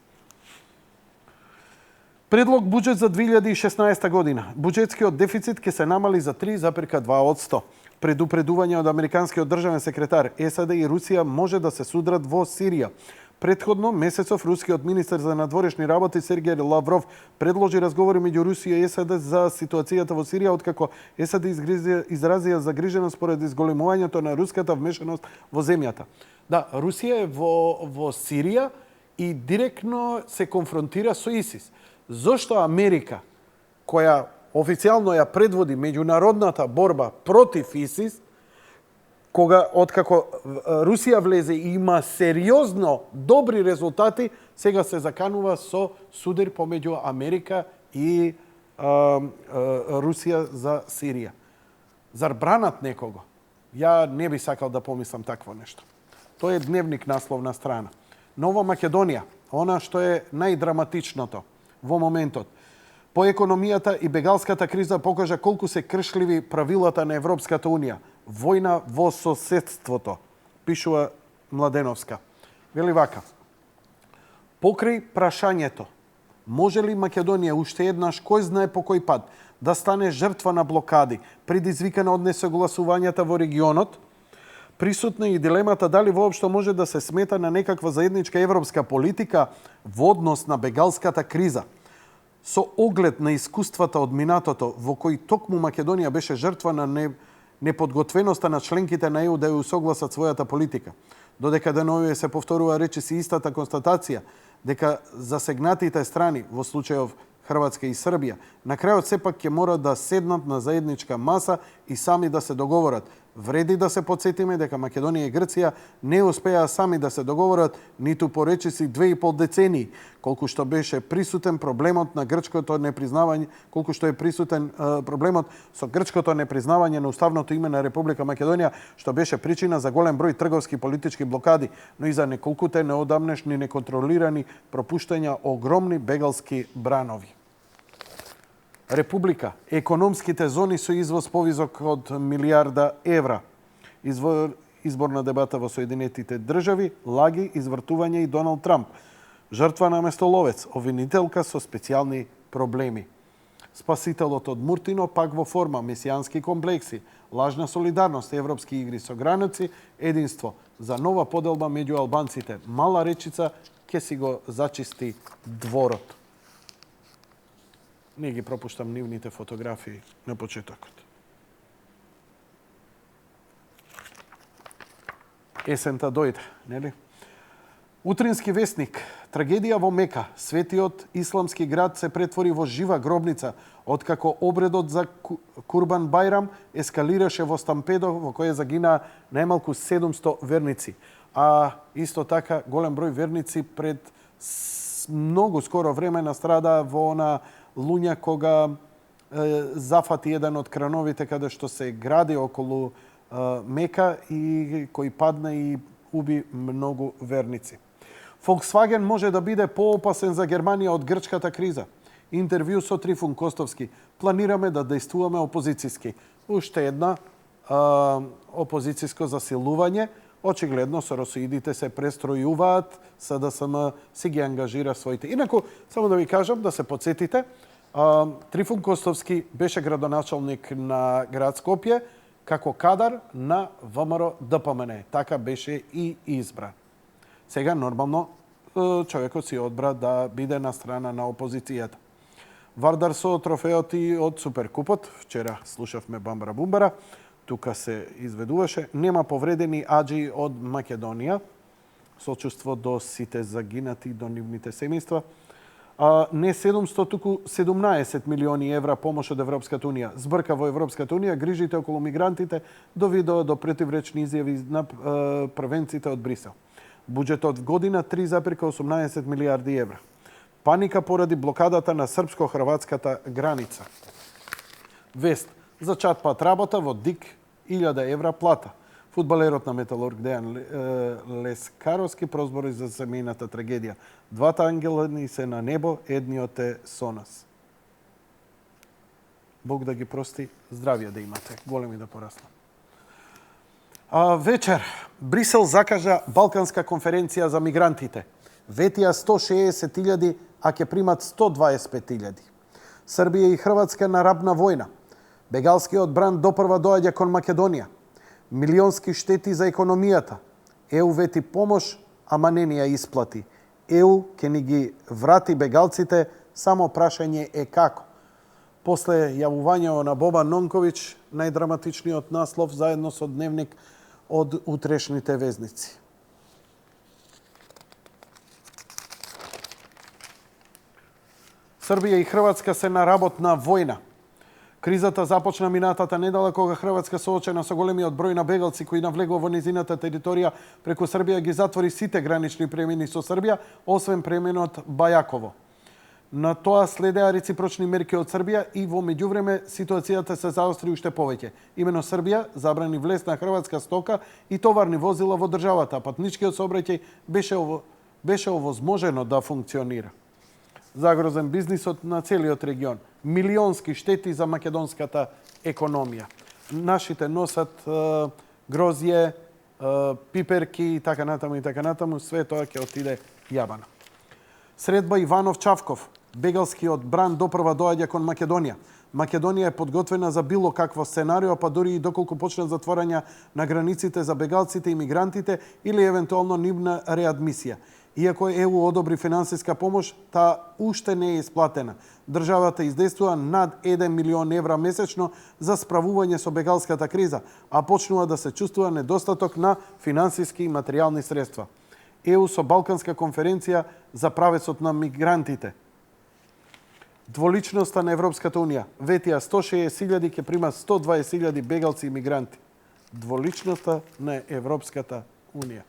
Предлог буџет за 2016 година. Буџетскиот дефицит ќе се намали за 3,2%. Предупредување од американскиот државен секретар, САД и Русија може да се судрат во Сирија. Предходно месецов рускиот министер за надворешни работи Сергеј Лавров предложи разговори меѓу Русија и САД за ситуацијата во Сирија, откако САД изразија загриженост поради изголемувањето на руската вмешаност во земјата. Да, Русија е во Сирија и директно се конфронтира со ИСИС. Зошто Америка, која официјално ја предводи меѓународната борба против ИСИС, откако Русија влезе и има сериозно добри резултати, сега се заканува со судир помеѓу Америка и Русија за Сирија. Зар бранат некого? Ја не би сакал да помислам такво нешто. Тоа е дневник насловна страна. Нова Македонија, она што е најдраматичното во моментот. По економијата и бегалската криза покажа колку се кршливи правилата на Европската Унија. Војна во соседството, пишува Младеновска. Вели вака. Покрај прашањето, може ли Македонија уште еднаш, кој знае по кој пат, да стане жртва на блокади, предизвикана од несогласувањата во регионот, присутна и дилемата дали воопшто може да се смета на некаква заедничка европска политика во однос на бегалската криза. Со оглед на искуствата од минатото, во кој токму Македонија беше жртва на неподготвеноста на членките на ЕУ да ја усогласат својата политика. Додека деновиве се повторува речиси истата констатација, дека засегнатите страни, во случајов Хрватска и Србија, на крајот сепак ќе мора да седнат на заедничка маса и сами да се договорат. Вреди да се подсетиме дека Македонија и Грција не успеа сами да се договорат ниту по речиси 2,5 децении, колку што беше присутен проблемот на грчкото непризнавање, колку што е присутен проблемот со грчкото непризнавање на уставното име на Република Македонија, што беше причина за голем број трговски и политички блокади, но и за неколкуте неодамнешни неконтролирани пропуштања огромни бегалски бранови. Република, економските зони со извоз повисок од милијарда евра. Изборна дебата во Соединетите држави, лаги, извртување и Доналд Трамп. Жртва на местоловец, обвинителка со специјални проблеми. Спасителот од Муртино пак во форма, месијански комплекси, лажна солидарност, европски игри со граници, единство за нова поделба меѓу албанците. Мала речица ќе си го зачисти дворот. Не ги пропуштам нивните фотографии на почетокот. Есента дојде, нели? Утрински вестник. Трагедија во Мека. Светиот исламски град се претвори во жива гробница, откако обредот за Курбан Бајрам ескалираше во стампедо во кој загина најмалку 700 верници. А исто така голем број верници пред многу скоро време настрадаа во она луња кога зафати еден од крановите каде што се гради околу Мека и кој падна и уби многу верници. Volkswagen може да биде поопасен за Германија од грчката криза. Интервју со Трифун Костовски. Планираме да дејствуваме опозицијски. Уште една опозицијско засилување. Очигледно соросоидите се престројуваат, СДСМ си ги ангажира своите. Инаку, само да ви кажам, да се подсетите, Трифун Костовски беше градоначалник на град Скопје како кадар на ВМРО ДПМН. Така беше и избран. Сега нормално човекот си одбра да биде на страна на опозицијата. Вардар со трофеот и од Суперкупот, вчера слушавме Бамбара Бумбара, тука се изведуваше, нема повредени аџи од Македонија, сочувство до сите загинати, до нивните семејства. Не 700, туку 17 милиони евра помош од Европската Унија. Збрка во Европската Унија, грижите околу мигрантите доведоа до противречни изјави на првенците од Брисел. Буџетот година 3,18 милиарди евра. Паника поради блокадата на српско-хрватската граница. Вест за чатпат работа во ДИК 1000 евра плата. Фудбалерот на Металург Дејан Лескаровски прозбори за семејната трагедија. Двата ангелани се на небо, едниот е со нас. Бог да ги прости, здравје да имате, големи да пораснат. Вечер, Брисел закажа Балканска конференција за мигрантите. Ветија 160.000, а ќе примат 125.000. Србија и Хрватска на рабна војна. Бегалскиот бранд допрва доаѓа кон Македонија. Милионски штети за економијата. ЕУ вети помош, ама не ни ја исплати. ЕУ ќе ни ги врати бегалците, само прашање е како. После јавувањето на Бобан Нонковиќ, најдраматичниот наслов заедно со дневник од утрешните везници. Србија и Хрватска се на работна војна. Кризата започна минатата недела кога Хрватска соочена со големиот број на бегалци кои навлегува во низината територија преку Србија ги затвори сите гранични премини со Србија, освен пременот Бајаково. На тоа следеа реципрочни мерки од Србија и во меѓувреме ситуацијата се заостри уште повеќе. Имено Србија забрани влез на хрватска стока и товарни возила во државата, а патничкиот сообраќај беше овозможено да функционира. Загрозен бизнисот на целиот регион. Милионски штети за македонската економија. Нашите носат грозје, пиперки и така натаму, све тоа ќе отиде јабано. Средба Иванов Чавков. Бегалскиот бранд допрва доаѓа кон Македонија. Македонија е подготвена за било какво сценарио, па дури и доколку почнат затворања на границите за бегалците и мигрантите или евентуално нивна реадмисија. Иако ЕУ одобри финансиска помош, таа уште не е исплатена. Државата издействува над 1 милион евра месечно за справување со бегалската криза, а почнува да се чувствува недостаток на финансиски и материјални средства. ЕУ со Балканска конференција за правецот на мигрантите. Дволичноста на Европската Унија. Ветија 160.000 ќе прима 120.000 бегалци и мигранти. Дволичноста на Европската Унија.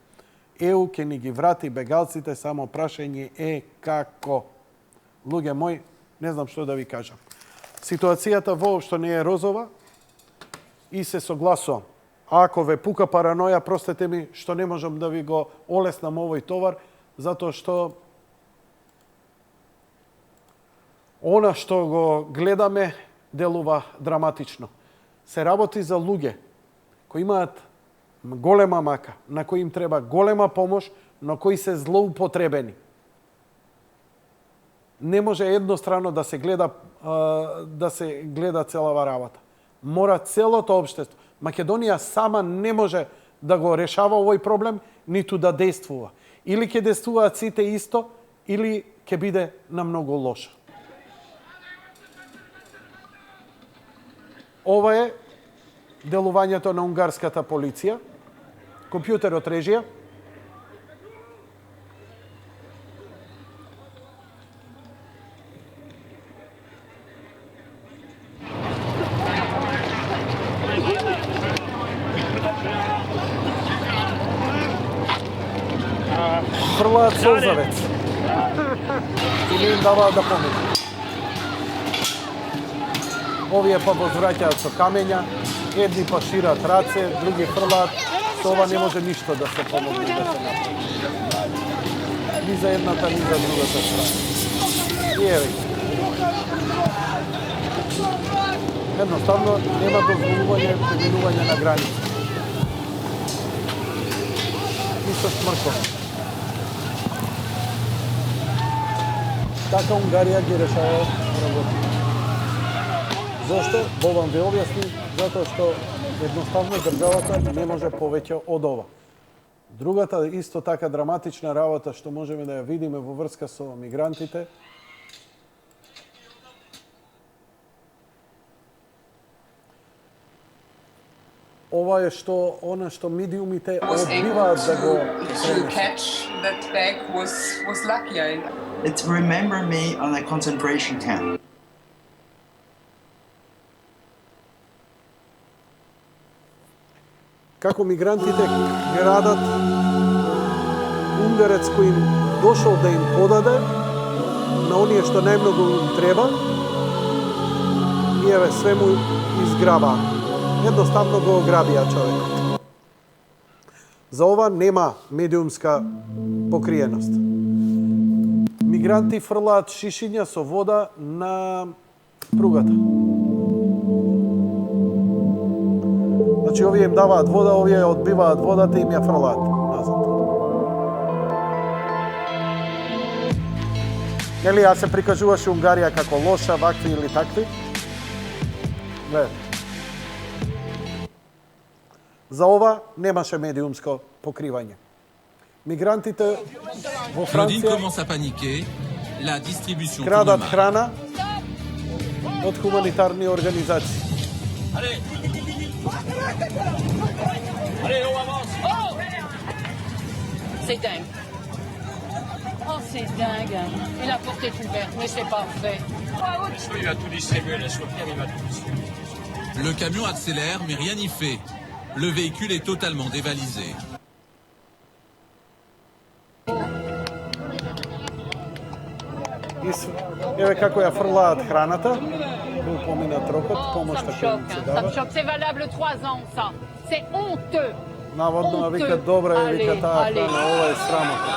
ЕУ ќе ни ги врати бегалците, само прашање е како. Луѓе мои, не знам што да ви кажам. Ситуацијата воопшто не е розова и се согласувам. Ако ве пука параноја, простете ми што не можам да ви го олеснам овој товар, затоа што она што го гледаме делува драматично. Се работи за луѓе кои имаат голема мака, на кои им треба голема помош, но кои се злоупотребени. Не може еднострано да се гледа целава работа. Мора целото општество. Македонија сама не може да го решава овој проблем, ниту да действува. Или ќе действуваат сите исто, или ќе биде на многу лошо. Ова е делувањето на унгарската полиција. Компјутерот режија. Фрлаат солзавец. И не им даваат да помогнат. Овие па возвраќаат со камења, едни па шират раце, други фрлаат. Со ова не може ништо да се помогне да се направи. Ни за едната, ни за другата страна. И еве. Едноставно нема дозволување преминување на граница. И со смрков. Така Унгарија ги решава работи. Зошто? Бо вам ве објасни, затоа што едноставно државата не може повеќе од ова. Другата исто така драматична работа што можеме да ја видиме во врска со мигрантите ова е што она што медиумите одбиваат да го catch that bag was lucky. It's remember me on a concentration camp. Како мигрантите градат унгарец кој им дошол да им подаде на оние што најмногу им треба, и еве све му изграба. Едноставно го ограбија човек. За ова нема медиумска покриеност. Мигранти фрлаат шишиња со вода на пругата. Значи, овие им даваат вода, овие одбиваат водата и им ја фрлаат назад. Нели, ја се прикажуваше Унгарија како лоша, вакви или такви? Гледате. За ова немаше медиумско покривање. Мигрантите во Франција крадат храна од хуманитарни организации. C'est dingue. Oh, c'est dingue. Et la porte est ouverte, mais c'est pas vrai. Il va tout distribuer, laisse-le faire, il va tout distribuer. Le camion accélère, mais rien n'y fait. Le véhicule est totalement dévalisé. Еве како ја фрлаат храната, кој помина трокот, помошта која им се дава. C'est valable 3 ans, ça. C'est honteux. Наводно, вика, добра е, вика, таа храна, ова е срамота.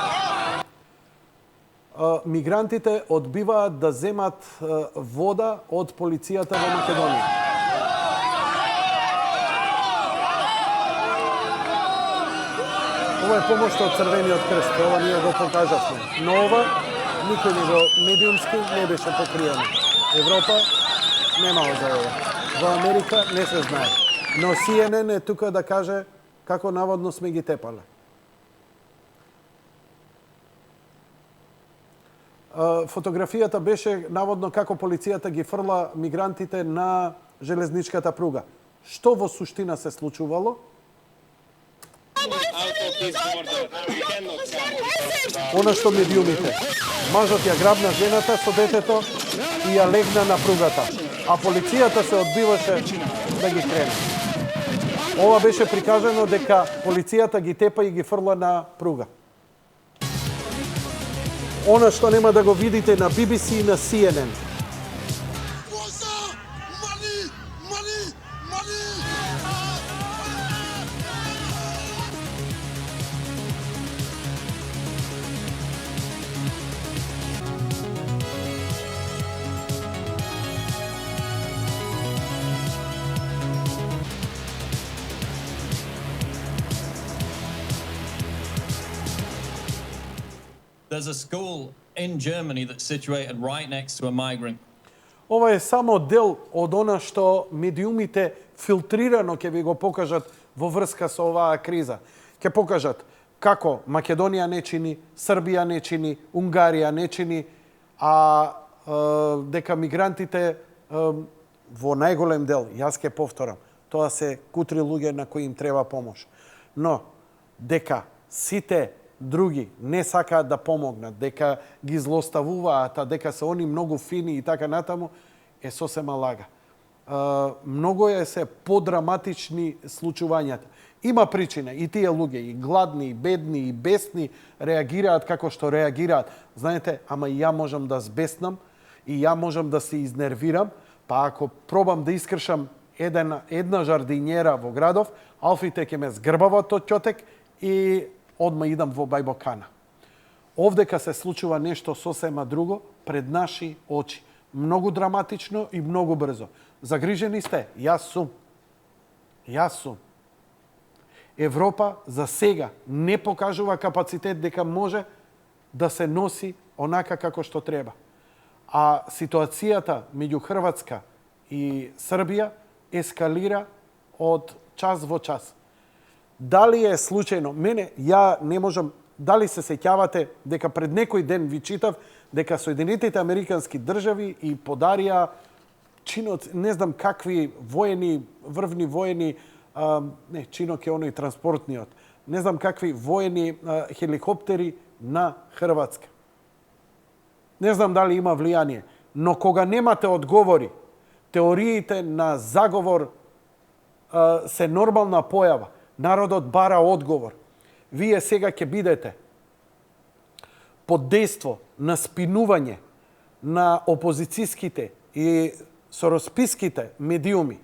Мигрантите одбиваат да земат вода од полицијата во Македонија. Ова е помошта од Црвениот крст, ова ние го покажавме. Но ова никој не го медиумски не беше покриено. Европа немало за ова. Во Америка не се знае. Но CNN е тука да каже како наводно сме ги тепале. Фотографијата беше наводно како полицијата ги фрла мигрантите на железничката пруга. Што во суштина се случувало? Она што медиумите. Мажот ја грабна жената со детето и ја легна на пругата, а полицијата се одбиваше да ги крене. Ова беше прикажано дека полицијата ги тепа и ги фрла на пруга. Она што нема да го видите на BBC и на CNN. There's a school in Germany that's situated right next to a migrant. Ова е само дел од она што медиумите филтрирано ќе ви го покажат во врска со оваа криза. Ќе покажат како Македонија не чини, Србија не чини, Унгарија не чини, а дека мигрантите во најголем дел, јас ќе повторам, тоа се кутри луѓе на кои им треба помош. Но дека сите други не сакаат да помогнат, дека ги злоставуваат, а дека се они многу фини и така натаму, е сосема лага. Многу е се подраматични случувањата. Има причина, и тие луѓе, и гладни, и бедни, и бесни, реагираат како што реагираат. Знаете, ама и ја можам да збеснам, и ја можам да се изнервирам, па ако пробам да искршам една жардинјера во градов, алфите ќе ме згрбават од ќотек и одма идам во Бајбокана. Овдека се случува нешто сосема друго пред наши очи. Многу драматично и многу брзо. Загрижени сте? Јас сум. Јас сум. Европа за сега не покажува капацитет дека може да се носи онака како што треба. А ситуацијата меѓу Хрватска и Србија ескалира од час во час. Дали е случајно? Ја не можам, дали се сеќавате дека пред некој ден ви читав дека Соединетите Американски држави и подарија чинот, не знам какви воени, врвни воени, не, чинок е оној транспортниот, не знам какви воени хеликоптери на Хрватска. Не знам дали има влијание, но кога немате одговори, теориите на заговор се нормална појава. Народот бара одговор. Вие сега ќе бидете под дејство на спинување на опозицијските и соросписките медиуми,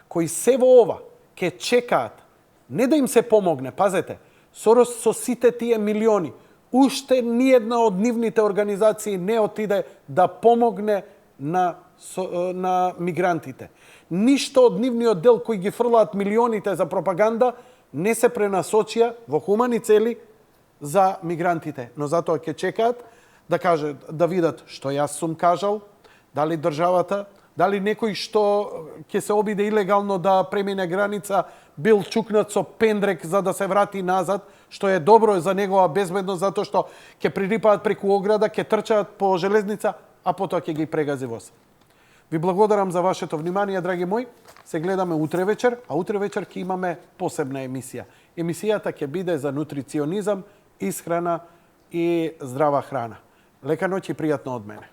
кои се во ова ќе чекаат, не да им се помогне, пазете, Сорос со сите тие милиони, уште ниедна од нивните организации не отиде да помогне на мигрантите. Ништо од нивниот дел кои ги фрлаат милионите за пропаганда не се пренасочија во хумани цели за мигрантите. Но затоа ќе чекаат да кажат, да видат што јас сум кажал, дали државата, дали некој што ќе се обиде илегално да премине граница бил чукнат со пендрек за да се врати назад, што е добро за негова безбедност, затоа што ќе пририпаат преку ограда, ќе трчаат по железница, а потоа ќе ги прегази воз. Ви благодарам за вашето внимание, драги мои. Се гледаме утре вечер, а утре вечер ќе имаме посебна емисија. Емисијата ќе биде за нутриционизам, исхрана и здрава храна. Лека ноќ и пријатно од мене.